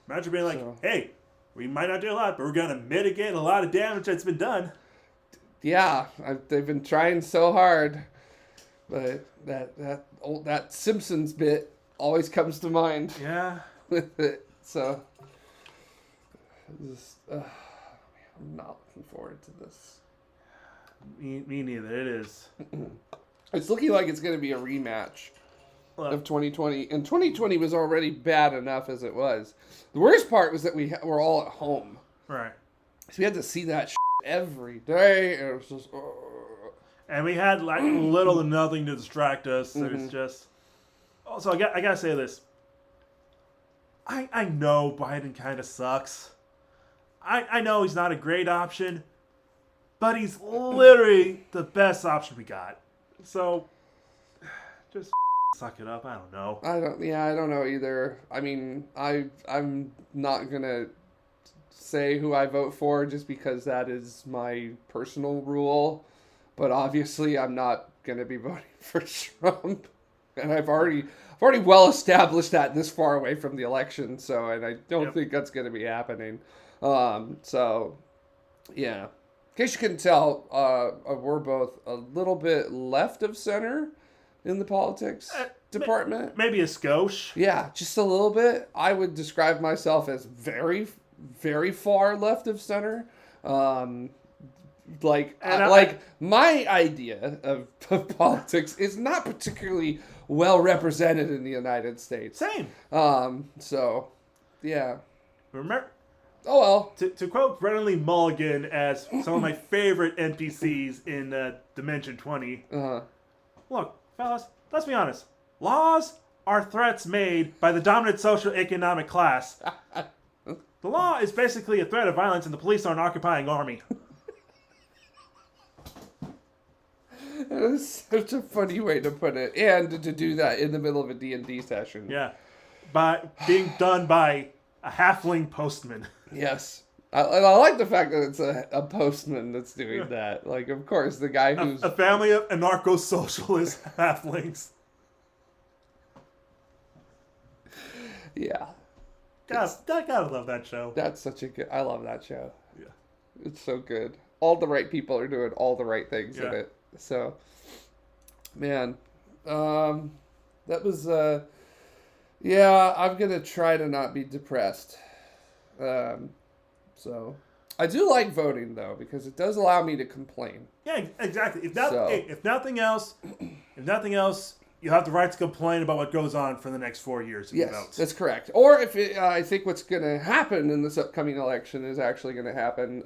Imagine being like, hey, we might not do a lot, but we're going to mitigate a lot of damage that's been done. Yeah, they've been trying so hard, but that Simpsons bit always comes to mind. Yeah. With it, so I'm not looking forward to this. Me neither. It is. It's looking like it's going to be a rematch of 2020, and 2020 was already bad enough as it was. The worst part was that we were all at home, right? So we had to see that every day, and it was just. And we had like little to nothing to distract us. Mm-hmm. It was just. Also, I gotta say this. I know Biden kind of sucks. I know he's not a great option, but he's literally the best option we got. So, just suck it up. I don't know. I don't know either. I mean, I'm not gonna say who I vote for just because that is my personal rule. But obviously, I'm not gonna be voting for Trump, and I've already well established that this far away from the election. So, and I don't think that's gonna be happening. So, yeah. In case you couldn't tell, we're both a little bit left of center in the politics department. Maybe a skosh. Yeah, just a little bit. I would describe myself as very, very far left of center. My idea of politics is not particularly well represented in the United States. Same. So, yeah. Oh well. To quote Brennan Lee Mulligan as some of my favorite NPCs in Dimension 20. Look, fellas, let's be honest. Laws are threats made by the dominant socio-economic class. The law is basically a threat of violence, and the police are an occupying army. That is such a funny way to put it, and to do that in the middle of a D&D session. Yeah, by being done by a halfling postman. Yes. I like the fact that it's a postman that's doing that. Like, of course, the guy who's... A family of anarcho-socialist halflings. Yeah. God, I gotta love that show. That's such a good... I love that show. Yeah. It's so good. All the right people are doing all the right things in it. So, man, that was, yeah, I'm going to try to not be depressed. So, I do like voting, though, because it does allow me to complain. Yeah, exactly. If nothing else, you have the right to complain about what goes on for the next 4 years. If you vote. That's correct. Or if I think what's going to happen in this upcoming election is actually going to happen,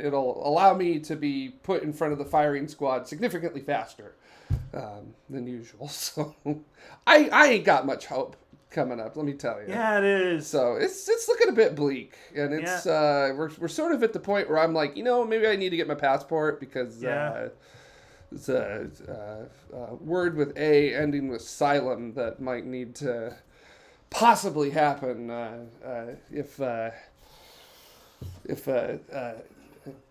it'll allow me to be put in front of the firing squad significantly faster than usual. So I ain't got much hope coming up, let me tell you. Yeah, it is. So it's looking a bit bleak, and it's we're sort of at the point where I'm like, maybe I need to get my passport because it's a word with A ending with xylem that might need to possibly happen if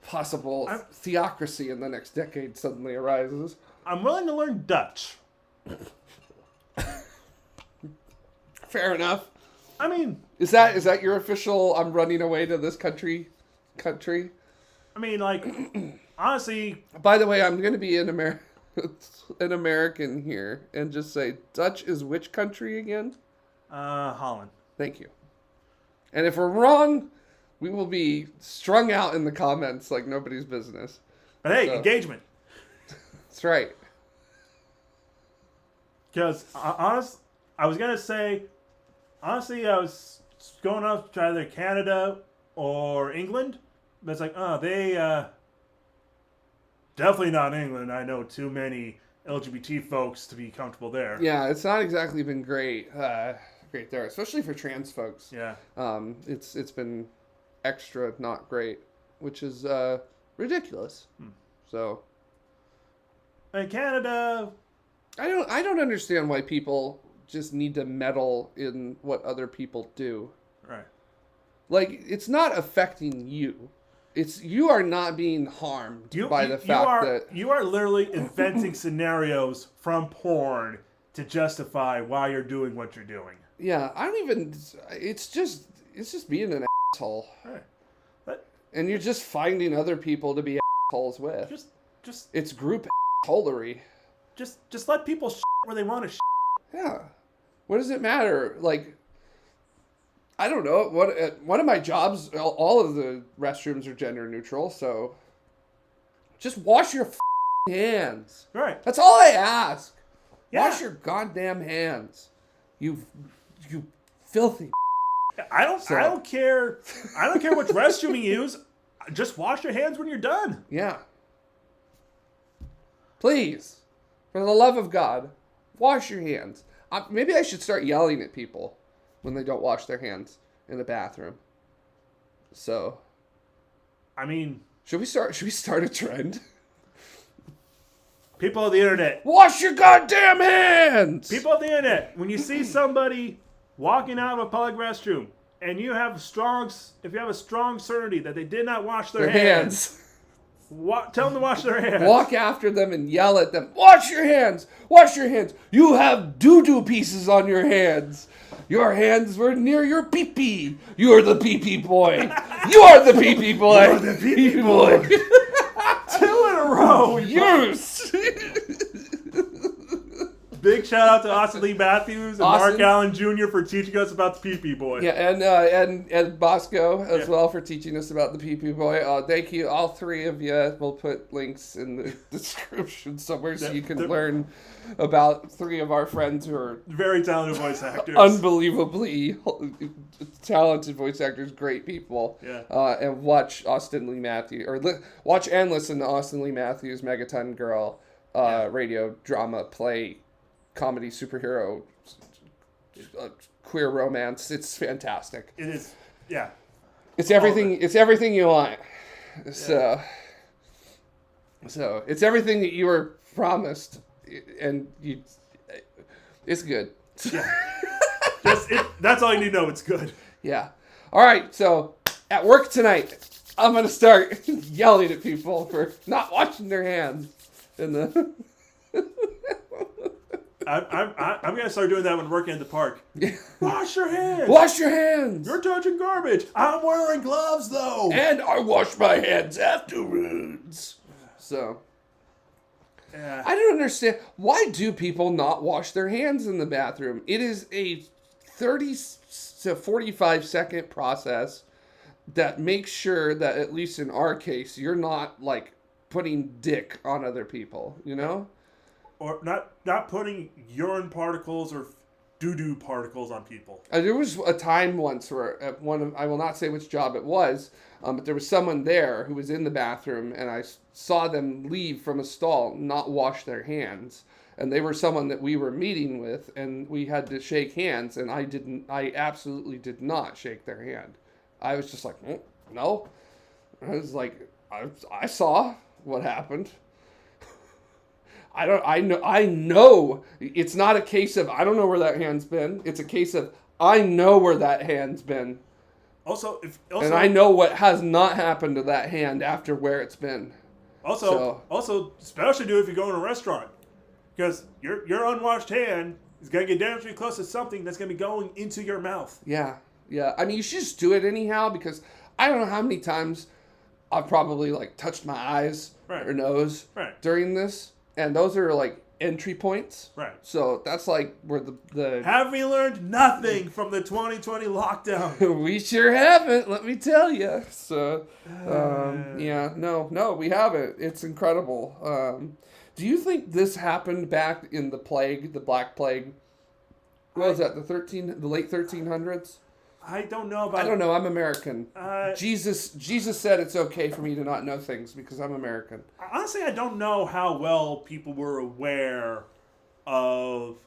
possible theocracy in the next decade suddenly arises. I'm willing to learn Dutch. Fair enough. I mean, is that your official? I'm running away to this country. I mean, like, honestly. By the way, I'm going to be an American here and just say Dutch is which country again? Holland. Thank you. And if we're wrong, we will be strung out in the comments like nobody's business. But hey, engagement. That's right. Because I was going to say, honestly, I was going up to either Canada or England. But it's like, they, definitely not England. I know too many LGBT folks to be comfortable there. Yeah, it's not exactly been great there, especially for trans folks. Yeah. It's been extra not great, which is ridiculous. So. In Canada, I don't understand why people just need to meddle in what other people do. Right. Like, it's not affecting you. You are not being harmed by the fact that... You are literally inventing scenarios from porn to justify why you're doing what you're doing. Yeah, I don't even... It's just being an asshole. Right. And you're just finding other people to be assholes with. Just it's group assholery. Just let people shit where they want to shit. Yeah. What does it matter? Like, I don't know. One of my jobs, all of the restrooms are gender neutral, so just wash your hands. Right. That's all I ask. Yeah. Wash your goddamn hands. You filthy. I don't care. I don't care which restroom you use. Just wash your hands when you're done. Yeah. Please, for the love of God, wash your hands. Maybe I should start yelling at people when they don't wash their hands in the bathroom. So, I mean, should we start a trend? People of the internet, wash your goddamn hands. People of the internet, when you see somebody walking out of a public restroom and if you have a strong certainty that they did not wash their hands. Tell them to wash their hands. Walk after them and yell at them. Wash your hands. Wash your hands. You have doo-doo pieces on your hands. Your hands were near your pee-pee. You're the pee-pee boy. You are the pee-pee boy. You're the pee-pee boy. 2 in a row. Yes. Big shout out to Austin Lee Matthews and Mark Allen Jr. for teaching us about the pee-pee boy. Yeah, and Bosco as well for teaching us about the pee-pee boy. Thank you, all three of you. We'll put links in the description somewhere so you can learn about three of our friends who are very talented voice actors. Unbelievably talented voice actors, great people. Yeah. And watch Austin Lee Matthews, or watch and listen to Austin Lee Matthews' Megaton Girl radio drama play comedy superhero queer romance. It's fantastic. It is. Yeah. It's everything. It's everything you want. So it's everything that you were promised, and you. It's good. Yeah. That's all you need to know. It's good. Yeah. All right. So at work tonight, I'm gonna start yelling at people for not washing their hands in the. I'm gonna start doing that when working at the park. Yeah. Wash your hands. Wash your hands. You're touching garbage. I'm wearing gloves though. And I wash my hands afterwards. So. Yeah. I don't understand. Why do people not wash their hands in the bathroom? It is a 30 to 45 second process that makes sure that, at least in our case, you're not like putting dick on other people, you know? Or not putting urine particles or doo-doo particles on people. There was a time once where at I will not say which job it was, but there was someone there who was in the bathroom, and I saw them leave from a stall, not wash their hands. And they were someone that we were meeting with, and we had to shake hands, and I absolutely did not shake their hand. I was just like, no. I was like, I saw what happened. I know it's not a case of I don't know where that hand's been. It's a case of I know where that hand's been. Also, and I know what has not happened to that hand after where it's been. Also, especially do if you go in a restaurant, because your unwashed hand is gonna get dangerously close to something that's gonna be going into your mouth. Yeah. I mean, you should just do it anyhow, because I don't know how many times I've probably like touched my eyes or nose during this. And those are like entry points. Right. So that's like where the Have we learned nothing from the 2020 lockdown? We sure haven't, let me tell you. So, no, we haven't. It's incredible. Do you think this happened back in the plague, the Black Plague? What was that, the late 1300s? I don't know. I don't know. I'm American. Jesus said it's okay for me to not know things because I'm American. Honestly, I don't know how well people were aware of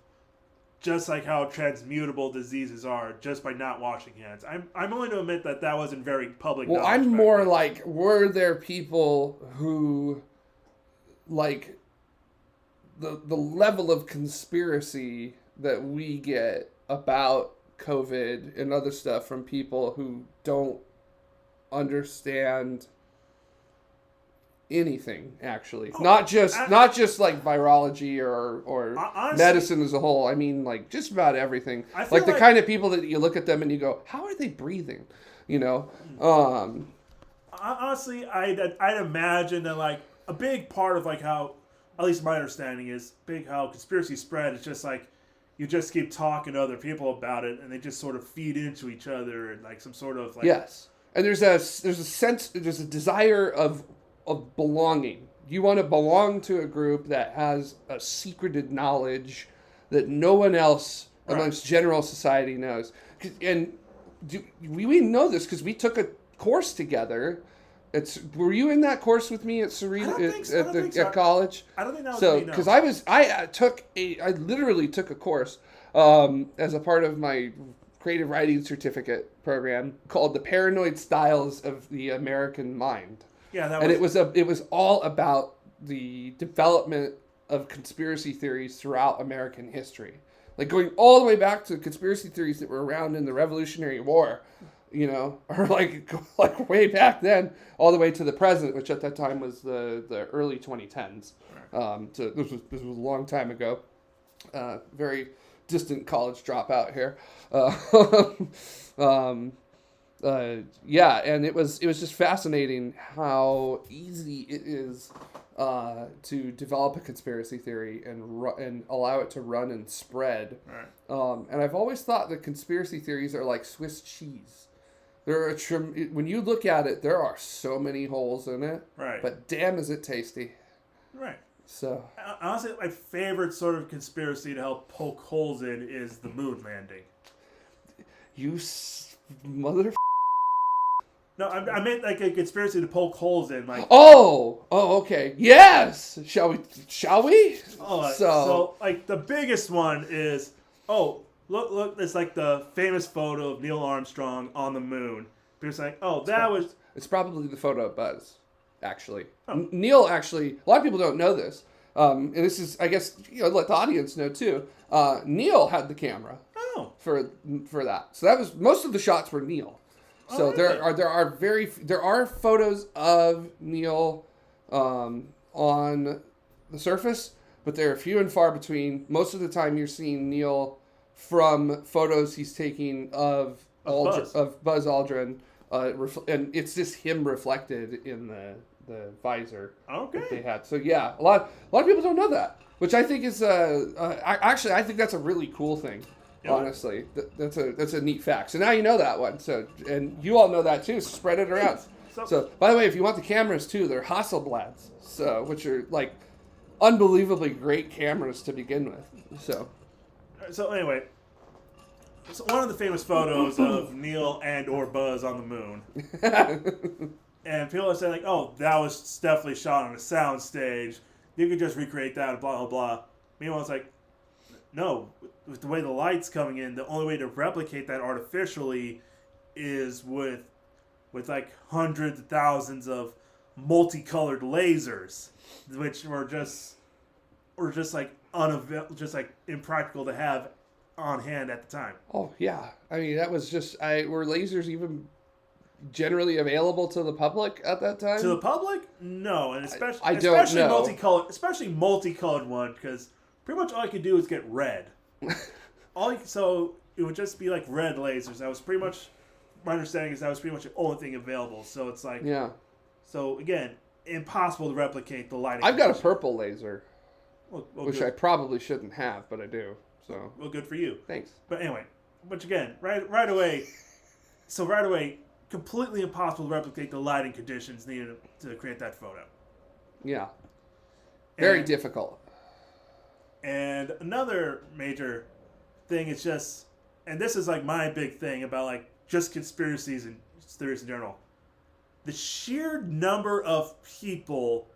just like how transmutable diseases are just by not washing hands. I'm willing to admit that wasn't very public. Well, I'm more like, were there people who, like, the level of conspiracy that we get about COVID and other stuff from people who don't understand anything, actually. Not just like virology or honestly, medicine as a whole. I mean, like, just about everything. Like the kind of people that you look at them and you go, how are they breathing? You know? Honestly, I'd imagine that, like, a big part of, like, how, at least my understanding is, how conspiracy spread is just, like, you just keep talking to other people about it, and they just sort of feed into each other, and like some sort of like. Yes, and there's a desire of belonging. You want to belong to a group that has a secreted knowledge that no one else amongst general society knows. And we know this because we took a course together. Were you in that course with me at Serena at college? I don't think that was so because I literally took a course as a part of my creative writing certificate program called The Paranoid Styles of the American Mind. Yeah, it was all about the development of conspiracy theories throughout American history, like going all the way back to conspiracy theories that were around in the Revolutionary War. You know, or like way back then, all the way to the present, which at that time was the early 2010s. So this was a long time ago. Very distant college dropout here. And it was just fascinating how easy it is to develop a conspiracy theory and allow it to run and spread. Right. And I've always thought that conspiracy theories are like Swiss cheese. There are when you look at it, there are so many holes in it. Right. But damn, is it tasty. Right. So honestly, my favorite sort of conspiracy to help poke holes in is the moon landing. You mother. No, I meant like a conspiracy to poke holes in, like. Oh, okay. Yes. Shall we? Oh, so like the biggest one is, look, it's like the famous photo of Neil Armstrong on the moon. But it's like, It's probably the photo of Buzz, actually. Oh. Neil actually. A lot of people don't know this, and this is, I guess, let the audience know too. Neil had the camera. Oh. For that, so that was most of the shots were Neil. So there are photos of Neil on the surface, but they're few and far between. Most of the time, you're seeing Neil from photos he's taking of Buzz Aldrin, and it's just him reflected in the visor that they had. So yeah, a lot of people don't know that, which I think is I think that's a really cool thing. Yep. Honestly, that's a neat fact. So now you know that one. So, and you all know that too. So spread it around. So by the way, if you want the cameras too, they're Hasselblads. So, which are like unbelievably great cameras to begin with. So anyway, one of the famous photos of Neil and or Buzz on the moon, and people are saying like, that was definitely shot on a sound stage. You could just recreate that. Blah blah blah. Meanwhile, it's like, no. With the way the light's coming in, the only way to replicate that artificially is with like hundreds of thousands of multicolored lasers, which were just like impractical to have on hand at the time. Oh yeah, I mean that was just were lasers even generally available to the public at that time? To the public, no, and especially multicolored one, because pretty much all I could do is get red. So it would just be like red lasers. That was pretty much my understanding is that was pretty much the only thing available. So it's like, yeah. So again, impossible to replicate the lighting. I've got a purple laser, which good. I probably shouldn't have, but I do. So good for you. Thanks. But anyway, again, right away, completely impossible to replicate the lighting conditions needed to create that photo. Yeah. Very difficult. And another major thing is just, and this is like my big thing about like just conspiracies and theories in general, the sheer number of people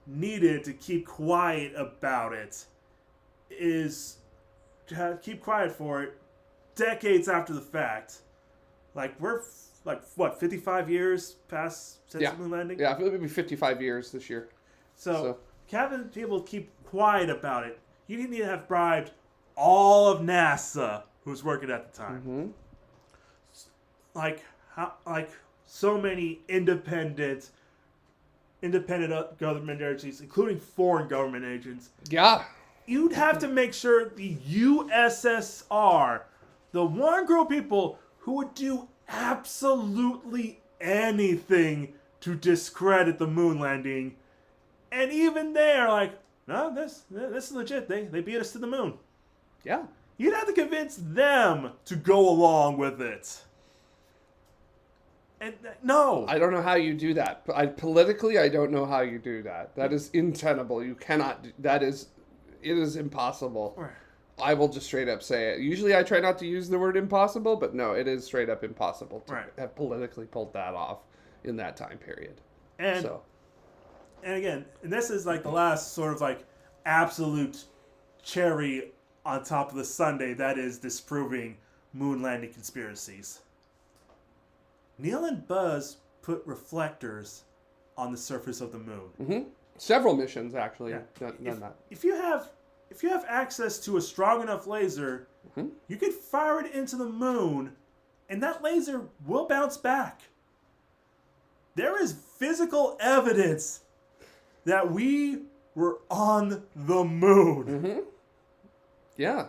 needed to keep quiet about it is to keep quiet for it decades after the fact. Like we're like what 55 years past since the moon landing? Yeah, it'll be 55 years this year. So having people keep quiet about it, you need to have bribed all of NASA who was working at the time. Mm-hmm. Like so many independent government agencies, including foreign government agents. Yeah. You'd have to make sure the USSR, the one group of people who would do absolutely anything to discredit the moon landing, and even they're like, no, this is legit. They beat us to the moon. Yeah. You'd have to convince them to go along with it. And no. I don't know how you do that. Politically, I don't know how you do that. That is untenable. You cannot. It is impossible. Right. I will just straight up say it. Usually I try not to use the word impossible, but no, it is straight up impossible to have politically pulled that off in that time period. And again, and this is like the last sort of like absolute cherry on top of the sundae that is disproving moon landing conspiracies. Neil and Buzz put reflectors on the surface of the moon. Mm-hmm. Several missions actually done that. If you have access to a strong enough laser, mm-hmm. you could fire it into the moon, and that laser will bounce back. There is physical evidence that we were on the moon. Mm-hmm. Yeah.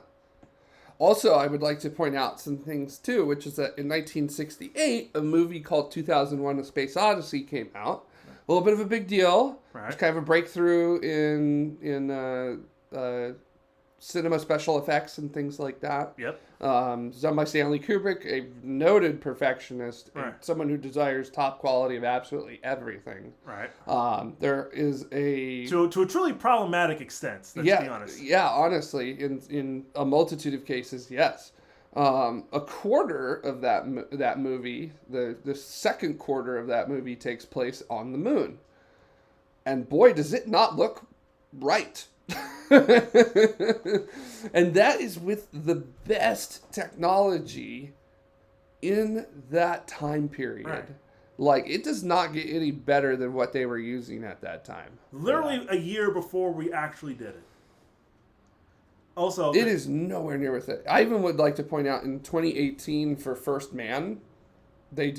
Also, I would like to point out some things, too, which is that in 1968, a movie called 2001: A Space Odyssey came out, little bit of a big deal. Right. It's kind of a breakthrough in cinema special effects and things like that. Yep. Done by Stanley Kubrick, a noted perfectionist, and someone who desires top quality of absolutely everything. Right. There is a to a truly problematic extent. Let's be honest. Yeah, honestly, in a multitude of cases, yes. A quarter of that movie, the second quarter of that movie takes place on the moon, and boy, does it not look right. And that is with the best technology in that time period. Right. Like, it does not get any better than what they were using at that time. Literally a year before we actually did it. Also, it is nowhere near with it. I even would like to point out in 2018 for First Man, they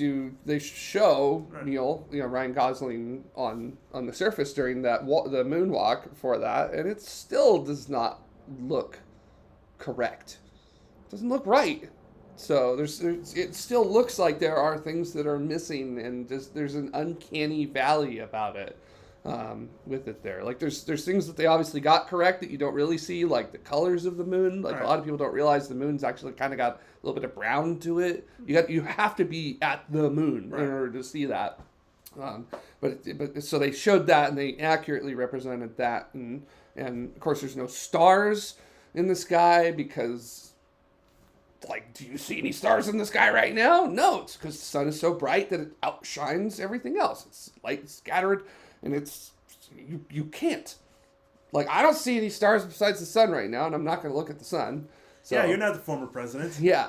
show Ryan Gosling on the surface during the moonwalk for that, and it still does not look correct. It doesn't look right. So it still looks like there are things that are missing, and there's an uncanny valley about it. With it there, like there's things that they obviously got correct that you don't really see, like the colors of the moon. Like a lot of people don't realize the moon's actually kind of got a little bit of brown to it. You have to be at the moon in order to see that. But so they showed that, and they accurately represented that, and of course there's no stars in the sky because, like, do you see any stars in the sky right now? No, it's because the sun is so bright that it outshines everything else. It's light scattered. And it's, you can't. Like, I don't see any stars besides the sun right now, and I'm not going to look at the sun. So, yeah, you're not the former president. Yeah.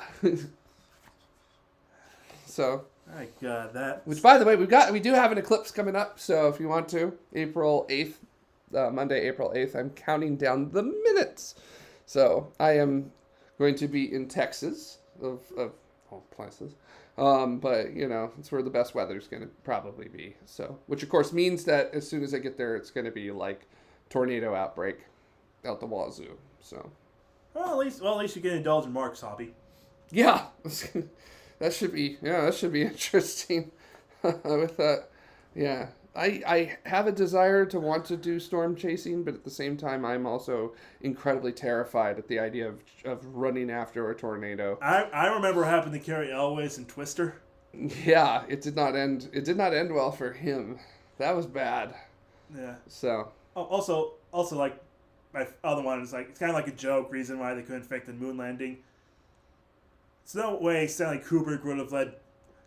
So. My God, that. Which, by the way, we do have an eclipse coming up, so if you want to, April 8th, Monday, April 8th, I'm counting down the minutes. So, I am going to be in Texas, of all places. But, it's where the best weather's going to probably be. So, which, of course, means that as soon as I get there, it's going to be like tornado outbreak out the wazoo. So. Well, at least you get to indulge in Mark's hobby. Yeah. That should be interesting with that. Yeah. I have a desire to want to do storm chasing, but at the same time, I'm also incredibly terrified at the idea of running after a tornado. I remember what happened to Carrie Elways in Twister. Yeah, it did not end well for him. That was bad. Yeah. So. Also, like, my other one is like, it's kind of like a joke reason why they couldn't fake the moon landing. There's no way Stanley Kubrick would have let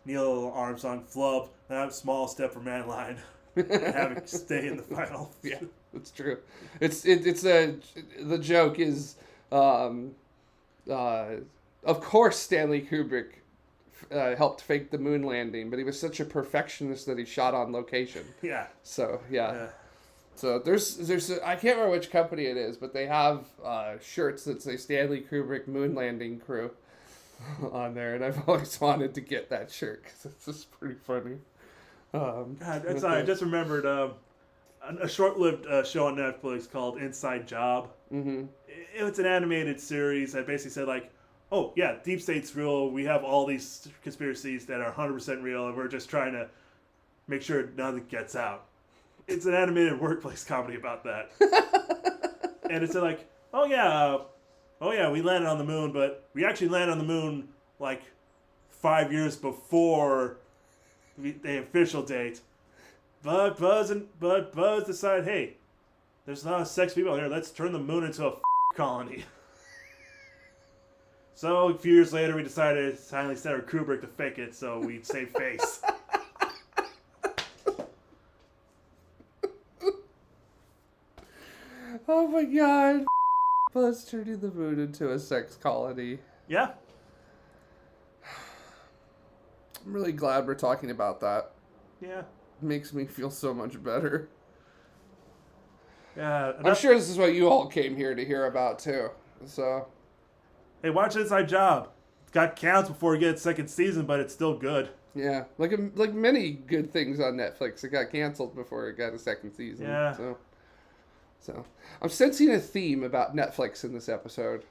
Neil Armstrong flub that small step for Manline. Having to stay in the final. Yeah, that's true. The joke is, of course Stanley Kubrick helped fake the moon landing, but he was such a perfectionist that he shot on location. Yeah. So yeah. So there's I can't remember which company it is, but they have shirts that say Stanley Kubrick Moon Landing Crew on there, and I've always wanted to get that shirt because it's just pretty funny. God, I just remembered a short-lived show on Netflix called Inside Job. Mm-hmm. It's an animated series that basically said, like, oh, yeah, Deep State's real. We have all these conspiracies that are 100% real, and we're just trying to make sure none of it gets out. It's an animated workplace comedy about that. And it's like, oh, yeah, we landed on the moon, but we actually landed on the moon, like, 5 years before the official date. But Buzz decided, hey, there's a lot of sex people out here. Let's turn the moon into a colony. So a few years later, we decided to finally set our Kubrick to fake it, so we'd save face. Oh my God! Buzz turning the moon into a sex colony. Yeah. I'm really glad we're talking about that. Yeah. It makes me feel so much better. Yeah. I'm sure this is what you all came here to hear about too. So. Hey, watch Inside Job. It's got canceled before we get its second season, but it's still good. Yeah, like many good things on Netflix, it got canceled before it got a second season. Yeah. So I'm sensing a theme about Netflix in this episode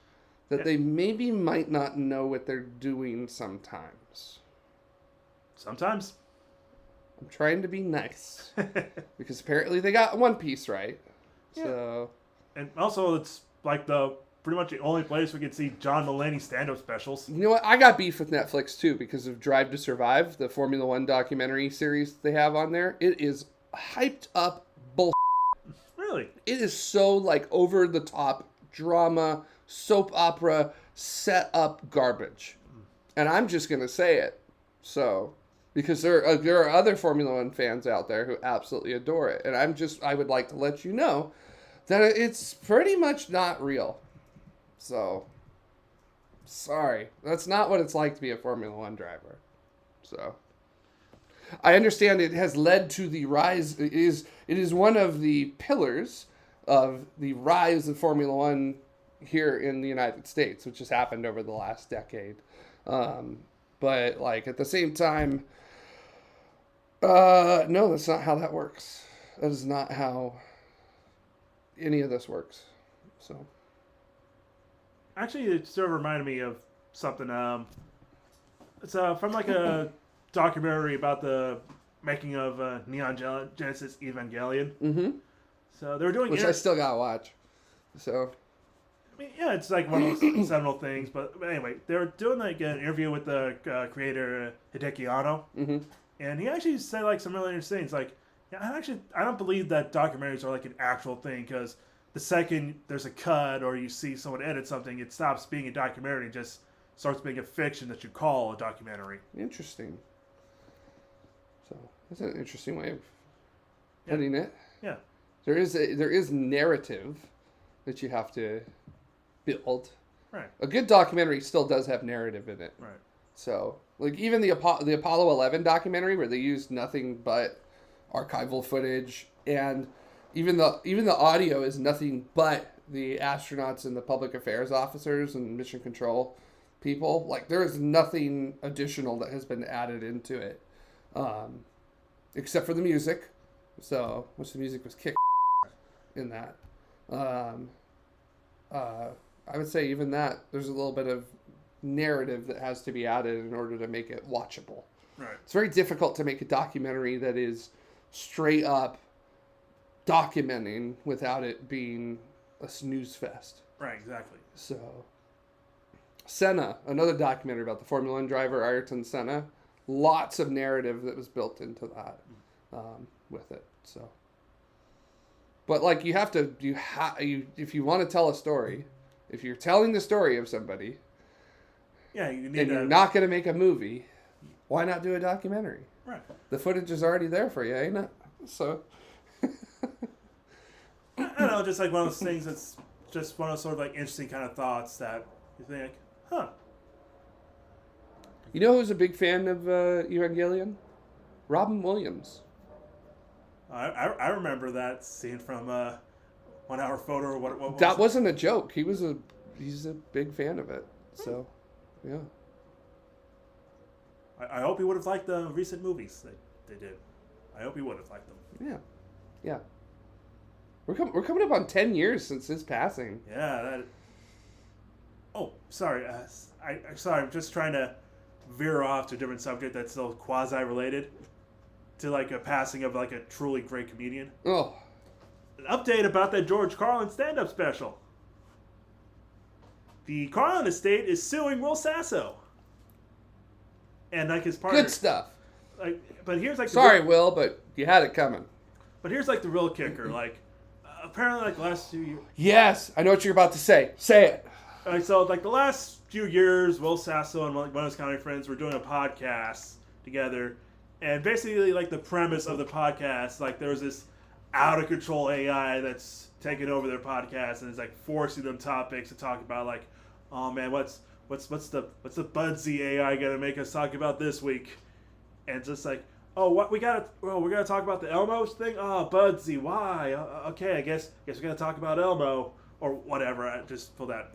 that they maybe might not know what they're doing sometimes. Sometimes. I'm trying to be nice. Because apparently they got One Piece right. Yeah. So. And also, it's like pretty much the only place we can see John Mulaney stand-up specials. You know what? I got beef with Netflix, too, because of Drive to Survive, the Formula One documentary series they have on there. It is hyped up bullshit. Really? It is so, like, over-the-top drama, soap opera, set-up garbage. And I'm just going to say it. So, because there are other Formula One fans out there who absolutely adore it. And I would like to let you know that it's pretty much not real. So, sorry. That's not what it's like to be a Formula One driver. So, I understand it has led to the rise. It is one of the pillars of the rise of Formula One here in the United States, which has happened over the last decade. But, like, at the same time, no, that's not how that works. That is not how any of this works. So. Actually, it sort of reminded me of something. It's from like a documentary about the making of Neon Genesis Evangelion. Mm-hmm. So they were doing, which I still gotta watch. So. I mean, yeah, it's like one of those seminal things. But anyway, they were doing like an interview with the creator Hideki Anno, and he actually said like some really interesting things. Like, yeah, I don't believe that documentaries are like an actual thing, because the second there's a cut or you see someone edit something, it stops being a documentary and just starts being a fiction that you call a documentary. Interesting. So that's an interesting way of putting it. Yeah. There is narrative that you have to build. Right. A good documentary still does have narrative in it. Right. So, like, even the Apollo 11 documentary, where they used nothing but archival footage, and even the audio is nothing but the astronauts and the public affairs officers and mission control people. Like, there is nothing additional that has been added into it, except for the music. So, most of the music was kicked in that. I would say even that, there's a little bit of narrative that has to be added in order to make it watchable. Right. It's very difficult to make a documentary that is straight up documenting without it being a snooze fest. Right, exactly. So, Senna, another documentary about the Formula One driver Ayrton Senna, lots of narrative that was built into that with it. So, but like if you want to tell a story, if you're telling the story of somebody, yeah, you're not going to make a movie, why not do a documentary? Right. The footage is already there for you, ain't it? So. I don't know, just like one of those things that's just one of those sort of like interesting kind of thoughts that you think, huh. You know who's a big fan of Evangelion? Robin Williams. I remember that scene from 1 Hour Photo or what was that it? wasn't a joke. He's a big fan of it. So, yeah. I hope he would have liked the recent movies they did. I hope he would have liked them. Yeah. Yeah. We're coming up on 10 years since his passing. Yeah. Oh, sorry. I'm just trying to veer off to a different subject that's still quasi-related to like a passing of like a truly great comedian. Oh. An update about that George Carlin stand-up special. The Carlin estate is suing Will Sasso. And like his partner. Good stuff. But here's like sorry, Will, but you had it coming. But here's like the real kicker. Like apparently like the last 2 years. Yes, I know what you're about to say. Say it. So like the last few years, Will Sasso and one of his comedy friends were doing a podcast together, and basically like the premise of the podcast, like there was this out of control AI that's taking over their podcast and is like forcing them topics to talk about, like, oh man, what's the Budsy AI gonna make us talk about this week? And it's just like, oh, we're gonna talk about the Elmo thing. Oh, Budsy, why? Okay, I guess we're gonna talk about Elmo or whatever. I just pulled that,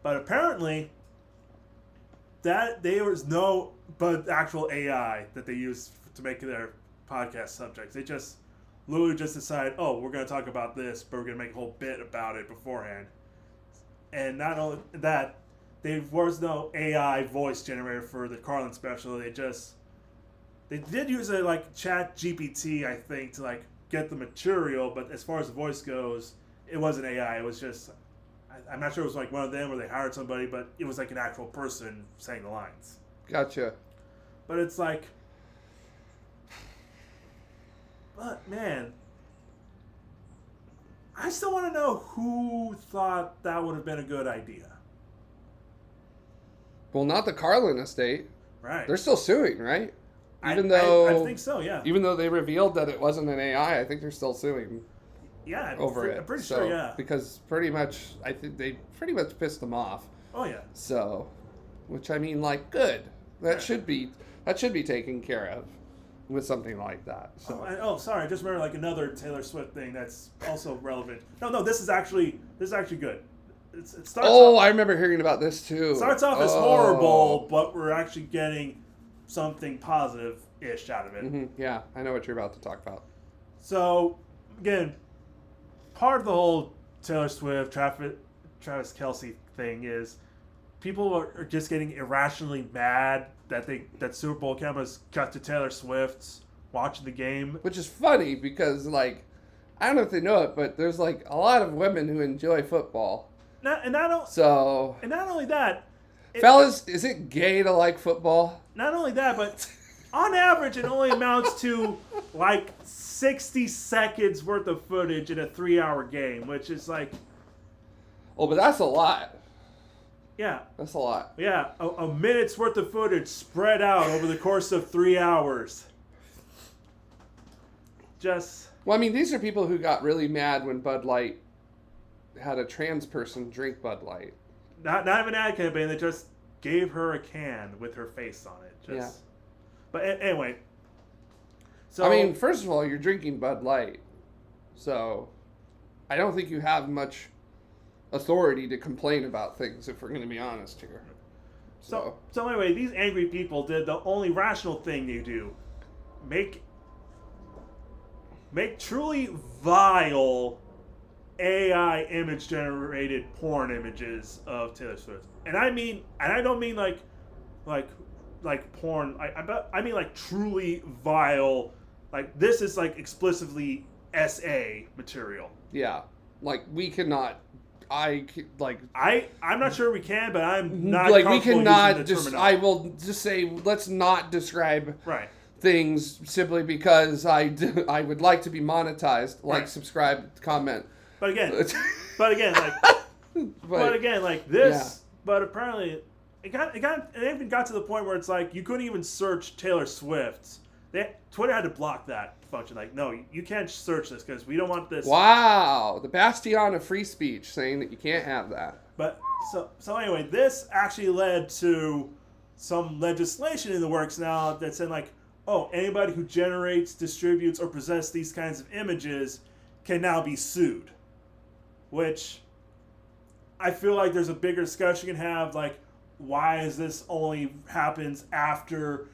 but apparently that there was no actual AI that they used to make their podcast subjects. They just literally just decided, oh, we're gonna talk about this, but we're gonna make a whole bit about it beforehand. And not only that, there was no AI voice generator for the Carlin special. They They did use a like Chat GPT, I think, to like get the material, but as far as the voice goes, it wasn't AI. It was just, I'm not sure it was like one of them or they hired somebody, but it was like an actual person saying the lines. Gotcha. But it's like, but man, I still want to know who thought that would have been a good idea. Well, not the Carlin estate. Right. They're still suing, right? I think so, yeah. Even though they revealed that it wasn't an AI, I think they're still suing. Yeah, over it. I'm pretty sure, yeah. Because pretty much, I think they pretty much pissed them off. Oh yeah. So, which I mean, like, good. That Right. should be taken care of with something like that. So. Sorry, I just remember like another Taylor Swift thing that's also relevant. No, this is actually good. It starts off, I remember hearing about this too. starts off as horrible, but we're actually getting something positive-ish out of it. Mm-hmm. Yeah, I know what you're about to talk about. So, again, part of the whole Taylor Swift, Travis Kelce thing is people are just getting irrationally mad that Super Bowl cameras cut to Taylor Swift watching the game. Which is funny because, like, I don't know if they know it, but there's, like, a lot of women who enjoy football. And not only that, fellas, is it gay to like football? Not only that, but on average, it only amounts to like 60 seconds worth of footage in a 3-hour game, which is like... Oh, but that's a lot. Yeah. That's a lot. Yeah, a minute's worth of footage spread out over the course of 3 hours. Just... Well, I mean, these are people who got really mad when Bud Light had a trans person drink Bud Light. Not even an ad campaign, they just gave her a can with her face on it. Just... Yeah. But anyway. So I mean, first of all, you're drinking Bud Light. So I don't think you have much authority to complain about things, if we're going to be honest here. So anyway, these angry people did the only rational thing they do. Make truly vile AI image generated porn images of Taylor Swift. And I don't mean like porn. I mean like truly vile. Like this is like explicitly SA material. Yeah. Like we cannot I'm not sure we can, but I'm not like we comfortable cannot using the just terminology. I will just say let's not describe Right. things simply because I would like to be monetized. Like, Right. subscribe, comment. But again, like this. Yeah. But apparently, it even got to the point where it's like you couldn't even search Taylor Swift. Twitter had to block that function. Like, no, you can't search this because we don't want this. Wow, the bastion of free speech saying that you can't have that. But so anyway, this actually led to some legislation in the works now that said like, oh, anybody who generates, distributes, or possesses these kinds of images can now be sued. Which I feel like there's a bigger discussion you can have, like, why is this only happens after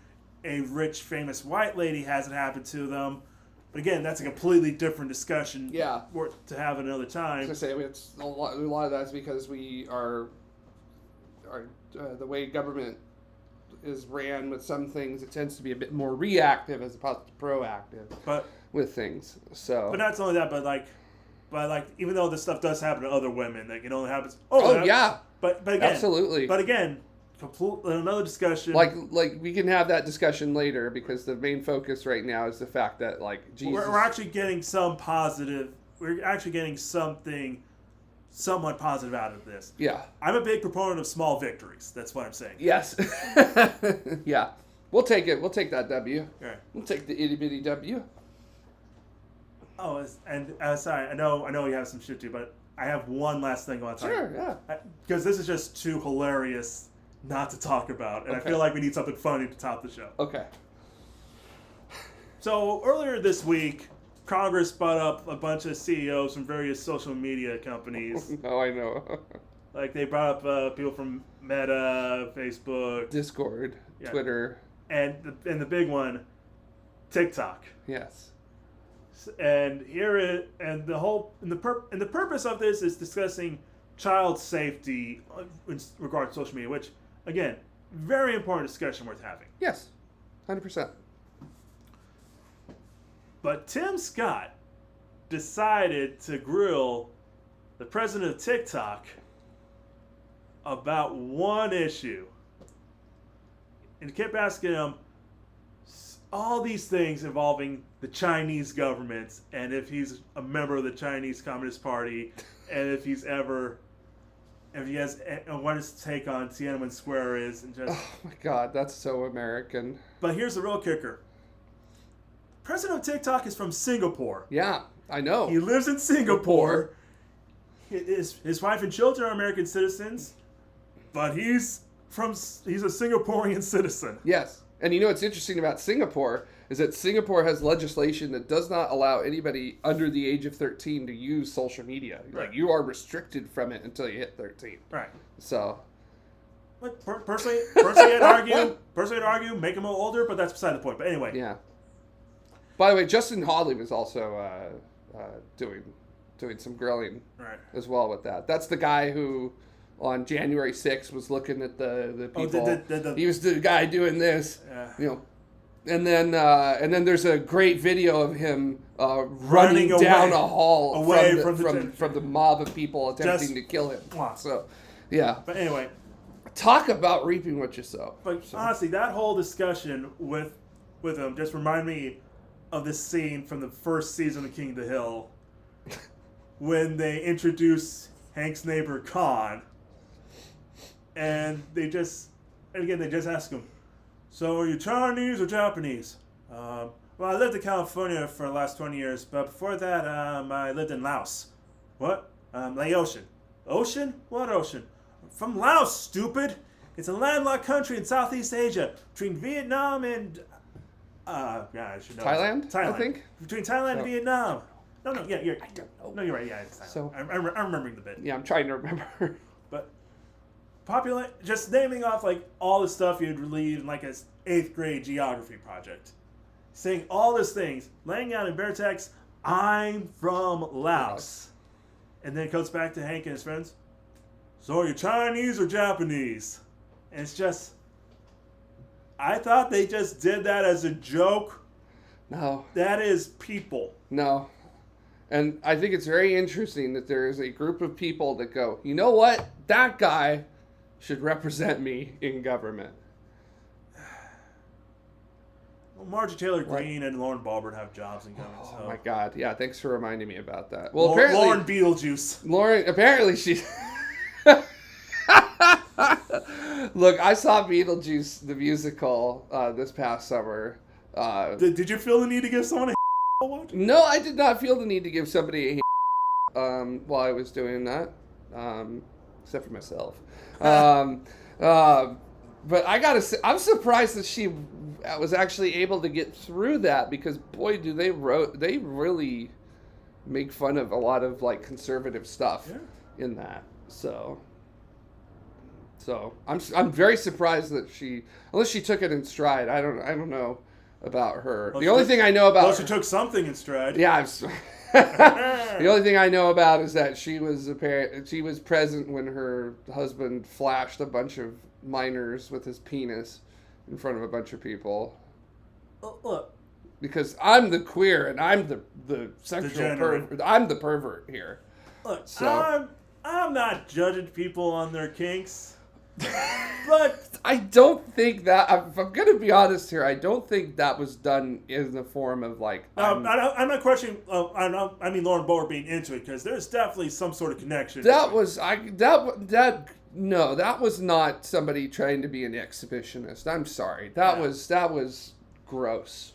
a rich, famous white lady has it happen to them? But again, that's a completely different discussion. Yeah. To have another time. I was gonna say it's a lot of that's because we are the way government is ran with some things. It tends to be a bit more reactive as opposed to proactive. But with things, so. But not only that, but even though this stuff does happen to other women, like it only happens. Yeah. But again, absolutely. But again, another discussion. Like we can have that discussion later because the main focus right now is the fact that like Jesus. We're actually getting some positive. We're actually getting something somewhat positive out of this. Yeah. I'm a big proponent of small victories. That's what I'm saying. Yes. Yeah. We'll take it. We'll take that W. Right. We'll take the itty bitty W. Oh, sorry. I know you have some shit too, but I have one last thing I want to talk about. Sure, yeah. Because this is just too hilarious not to talk about, and Okay. I feel like we need something funny to top the show. Okay. So earlier this week, Congress brought up a bunch of CEOs from various social media companies. Oh, I know. Like they brought up people from Meta, Facebook, Discord, Yeah. Twitter. and the big one, TikTok. Yes. And the purpose of this is discussing child safety in regard to social media, which again, very important discussion worth having. Yes. 100%. But Tim Scott decided to grill the president of TikTok about one issue. And kept asking him all these things involving the Chinese government, and if he's a member of the Chinese Communist Party, and if he has what his take on Tiananmen Square is, and just. Oh my God, that's so American. But here's the real kicker: President of TikTok is from Singapore. Yeah, I know. He lives in Singapore. His wife and children are American citizens, but he's a Singaporean citizen. Yes. And you know what's interesting about Singapore is that Singapore has legislation that does not allow anybody under the age of 13 to use social media. Right. Like, you are restricted from it until you hit 13. Right. So. But personally, I'd argue, make him a little older, but that's beside the point. But anyway. Yeah. By the way, Justin Hawley was also doing some grilling as well with that. That's the guy who, on January 6th, was looking at the people. He was the guy doing this, and then there's a great video of him running down a hall away from the mob of people attempting to kill him. So, yeah. But anyway, talk about reaping what you sow. But honestly, that whole discussion with him just reminded me of this scene from the first season of King of the Hill when they introduce Hank's neighbor Khan. And they just ask him, so are you Chinese or Japanese? Well, I lived in California for the last 20 years, but before that, I lived in Laos. What? Laotian. Ocean? What ocean? From Laos, stupid! It's a landlocked country in Southeast Asia, between Vietnam and... I should know. Thailand, I think? Between Thailand and Vietnam. No, I don't know. No, you're right, yeah, it's Thailand. So, I'm remembering the bit. Yeah, I'm trying to remember. But... just naming off like all the stuff you'd read in like an 8th grade geography project, saying all these things, laying out in bare text, I'm from Laos, and then it goes back to Hank and his friends. So are you Chinese or Japanese? And it's just, I thought they just did that as a joke. No, that is people. No, and I think it's very interesting that there is a group of people that go, you know what, that guy should represent me in government. Well, Marjorie Taylor Greene and Lauren Boebert have jobs in government. Oh my God! Yeah, thanks for reminding me about that. Well, Lauren Beetlejuice. Apparently she. Look, I saw Beetlejuice the musical this past summer. Did you feel the need to give someone a watch? No, I did not feel the need to give somebody a while I was doing that, except for myself. But I gotta say, I'm surprised that she was actually able to get through that, because boy, do they really make fun of a lot of like conservative stuff in that. So I'm very surprised that unless she took it in stride. I don't know about her. Well, the only thing I know about she took something in stride. Yeah. The only thing I know about is that she was present when her husband flashed a bunch of minors with his penis in front of a bunch of people. Look, because I'm the queer and I'm the sexual pervert. I'm the pervert here. Look, so. I'm not judging people on their kinks, but I don't think that. If I'm going to be honest here, I don't think that was done in the form of like. I'm not questioning. I mean, Lauren Boebert being into it, because there's definitely some sort of connection. That was not somebody trying to be an exhibitionist. I'm sorry. That was gross.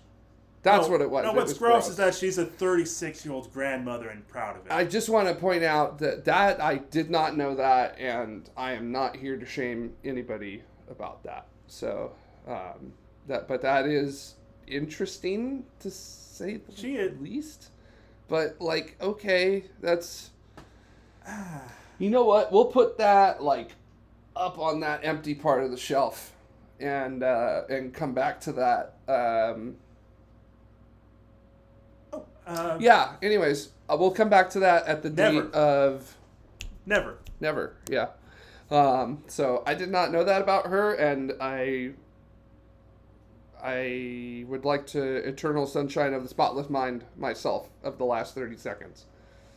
That's what it was. No, what's gross is that she's a 36-year-old grandmother and proud of it. I just want to point out that I did not know that, and I am not here to shame anybody about that. So, but that is interesting to say the least. But like, okay, that's. You know what? We'll put that like up on that empty part of the shelf, and come back to that. Yeah. Anyways, we'll come back to that at the date of. Never. Yeah. So I did not know that about her, and I I would like to Eternal Sunshine of the Spotless Mind myself of the last 30 seconds.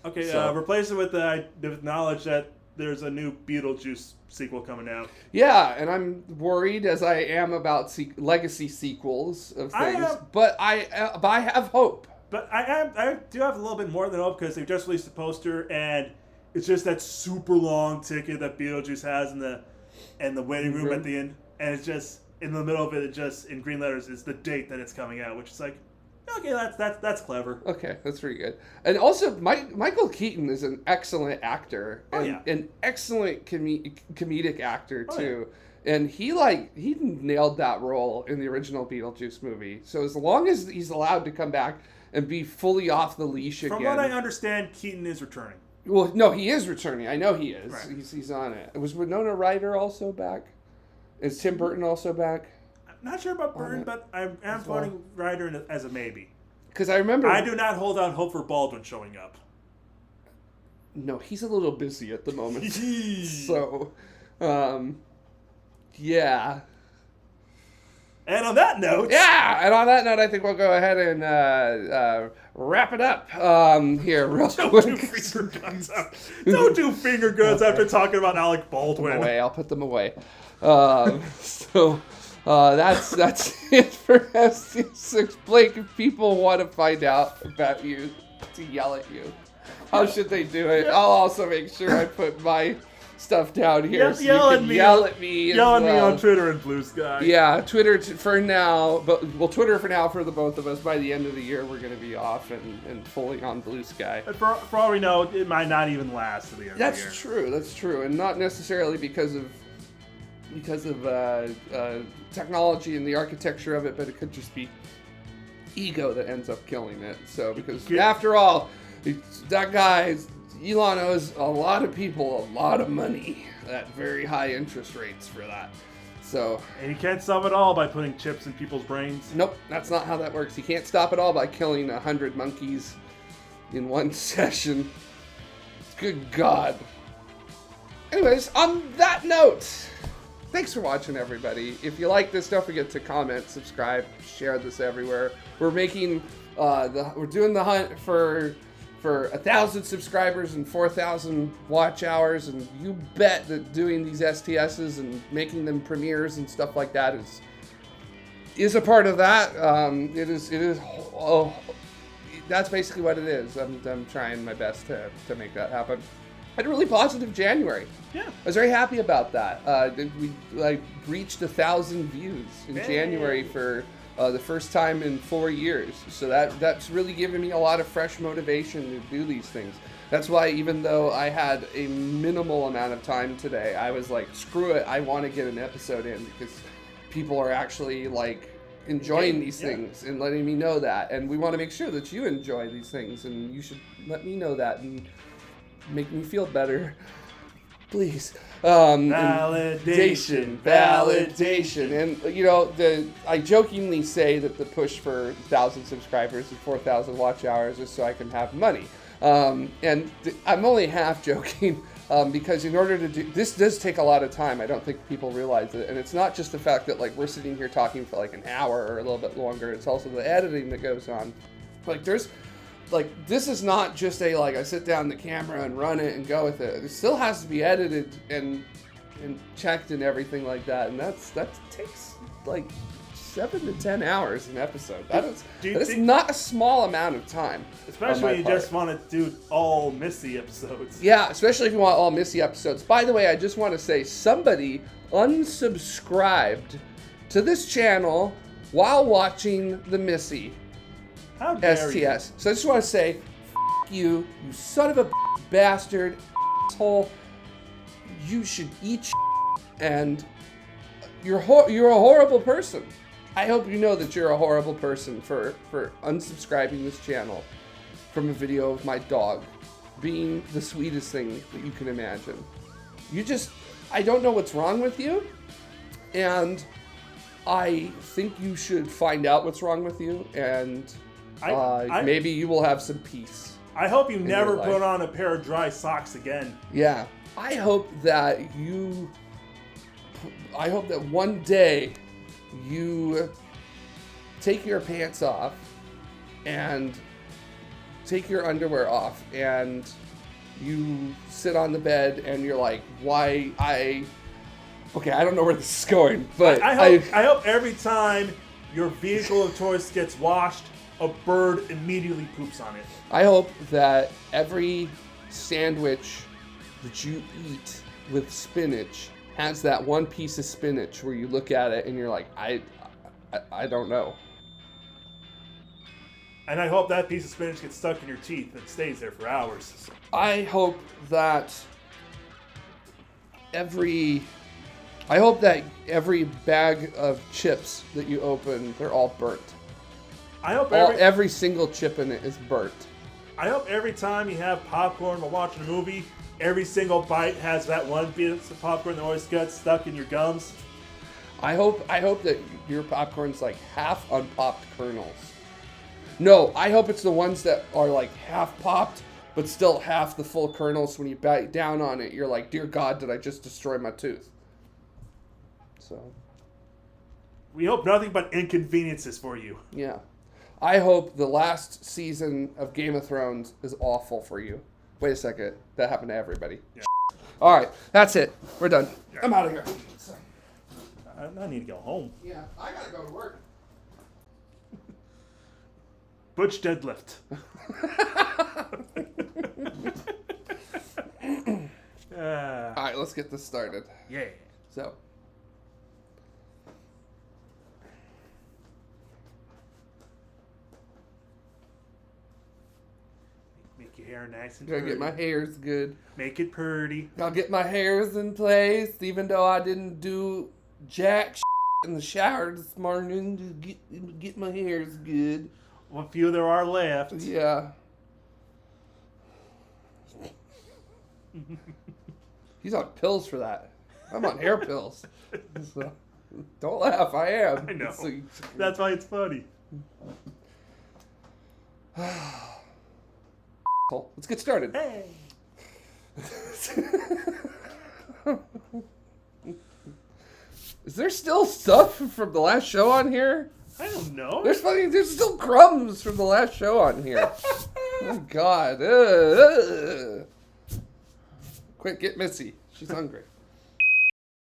Okay, So, replace it with the knowledge that there's a new Beetlejuice sequel coming out. yeah, and I'm worried as I am about legacy sequels of things, but I have hope. But I do have a little bit more than hope because they just released a poster and it's just that super long ticket that Beetlejuice has in the waiting room at the end, and it's just in the middle of it. It just in green letters is the date that it's coming out, which is like, okay, that's clever. Okay, that's pretty good. And also, Michael Keaton is an excellent actor and an excellent comedic actor too. Yeah. And he nailed that role in the original Beetlejuice movie. So as long as he's allowed to come back and be fully off the leash again. From what I understand, Keaton is returning. Well, no, he is returning. I know he is. Right. He's on it. Was Winona Ryder also back? Is Tim Burton also back? I'm not sure about Burton, but I am voting Ryder as a maybe. Because I remember... I do not hold out hope for Baldwin showing up. No, he's a little busy at the moment. So, yeah. And on that note... Yeah! And on that note, I think we'll go ahead and wrap it up here real quick. Don't do finger guns Don't do finger guns after talking about Alec Baldwin. I'll put them away. So... that's it for STS-6. Blake, if people want to find out about you, to yell at you, how should they do it? I'll also make sure I put my stuff down here so yell you can yell at me. Yell at me on Twitter and Blue Sky. Yeah, Twitter for now, Twitter for now for the both of us. By the end of the year, we're going to be off and fully on Blue Sky. And for all we know, it might not even last to the end of the year. That's true, and not necessarily because of technology and the architecture of it, but it could just be ego that ends up killing it. So, because after all, that guy, Elon owes a lot of people a lot of money at very high interest rates for that. So, and you can't solve it all by putting chips in people's brains. Nope, that's not how that works. You can't stop it all by killing 100 monkeys in one session. Good God. Anyways, on that note, thanks for watching, everybody. If you like this, don't forget to comment, subscribe, share this everywhere. We're making we're doing the hunt for 1,000 subscribers and 4,000 watch hours, and you bet that doing these STSs and making them premieres and stuff like that is a part of that. It is. Oh, that's basically what it is. I'm trying my best to make that happen. I had a really positive January. Yeah. I was very happy about that. We reached 1,000 views in January for the first time in 4 years. So that's really given me a lot of fresh motivation to do these things. That's why even though I had a minimal amount of time today, I was like, screw it, I want to get an episode in because people are actually enjoying these things and letting me know that. And we want to make sure that you enjoy these things, and you should let me know that and make me feel better, please. Validation. And I jokingly say that the push for 1,000 subscribers and 4,000 watch hours is so I can have money. And I'm only half joking because in order to do this does take a lot of time. I don't think people realize it, and it's not just the fact that we're sitting here talking for an hour or a little bit longer. It's also the editing that goes on. This is not just I sit down the camera and run it and go with it. It still has to be edited and checked and everything like that, and that takes 7 to 10 hours an episode. That is not a small amount of time. Especially when you just want to do all Missy episodes. Yeah, especially if you want all Missy episodes. By the way, I just want to say somebody unsubscribed to this channel while watching the Missy How dare STS. You? So I just want to say, you son of a bastard, asshole. You should eat and you're a horrible person. I hope you know that you're a horrible person for unsubscribing this channel from a video of my dog being the sweetest thing that you can imagine. I don't know what's wrong with you, and I think you should find out what's wrong with you, and maybe you will have some peace. I hope you never put on a pair of dry socks again. Yeah. I hope that one day you take your pants off and take your underwear off and you sit on the bed and you're like, okay, I don't know where this is going, but I hope every time your vehicle of choice gets washed, a bird immediately poops on it. I hope that every sandwich that you eat with spinach has that one piece of spinach where you look at it and you're like, I don't know. And I hope that piece of spinach gets stuck in your teeth and stays there for hours. I hope that every bag of chips that you open, they're all burnt. I hope every single chip in it is burnt. I hope every time you have popcorn while watching a movie, every single bite has that one piece of popcorn that always gets stuck in your gums. I hope that your popcorn's like half unpopped kernels. No, I hope it's the ones that are like half popped, but still half the full kernels. When you bite down on it, you're like, dear God, did I just destroy my tooth? So. We hope nothing but inconveniences for you. Yeah. I hope the last season of Game of Thrones is awful for you. Wait a second. That happened to everybody. Yeah. All right. That's it. We're done. Yeah. I'm out of here. I need to go home. Yeah. I got to go to work. Butch deadlift. All right. Let's get this started. Yeah. So. Make your hair nice and Gotta pretty. get my hairs good. Make it pretty. I'll get my hairs in place, even though I didn't do jack in the shower this morning to get my hairs good. What few there are left. Yeah. He's on pills for that. I'm on hair pills. So, don't laugh, I am. I know. So, That's why it's funny. let's get started. Hey. Is there still stuff from the last show on here? I don't know. There's still crumbs from the last show on here. Oh my God. Quick, get Missy. She's hungry.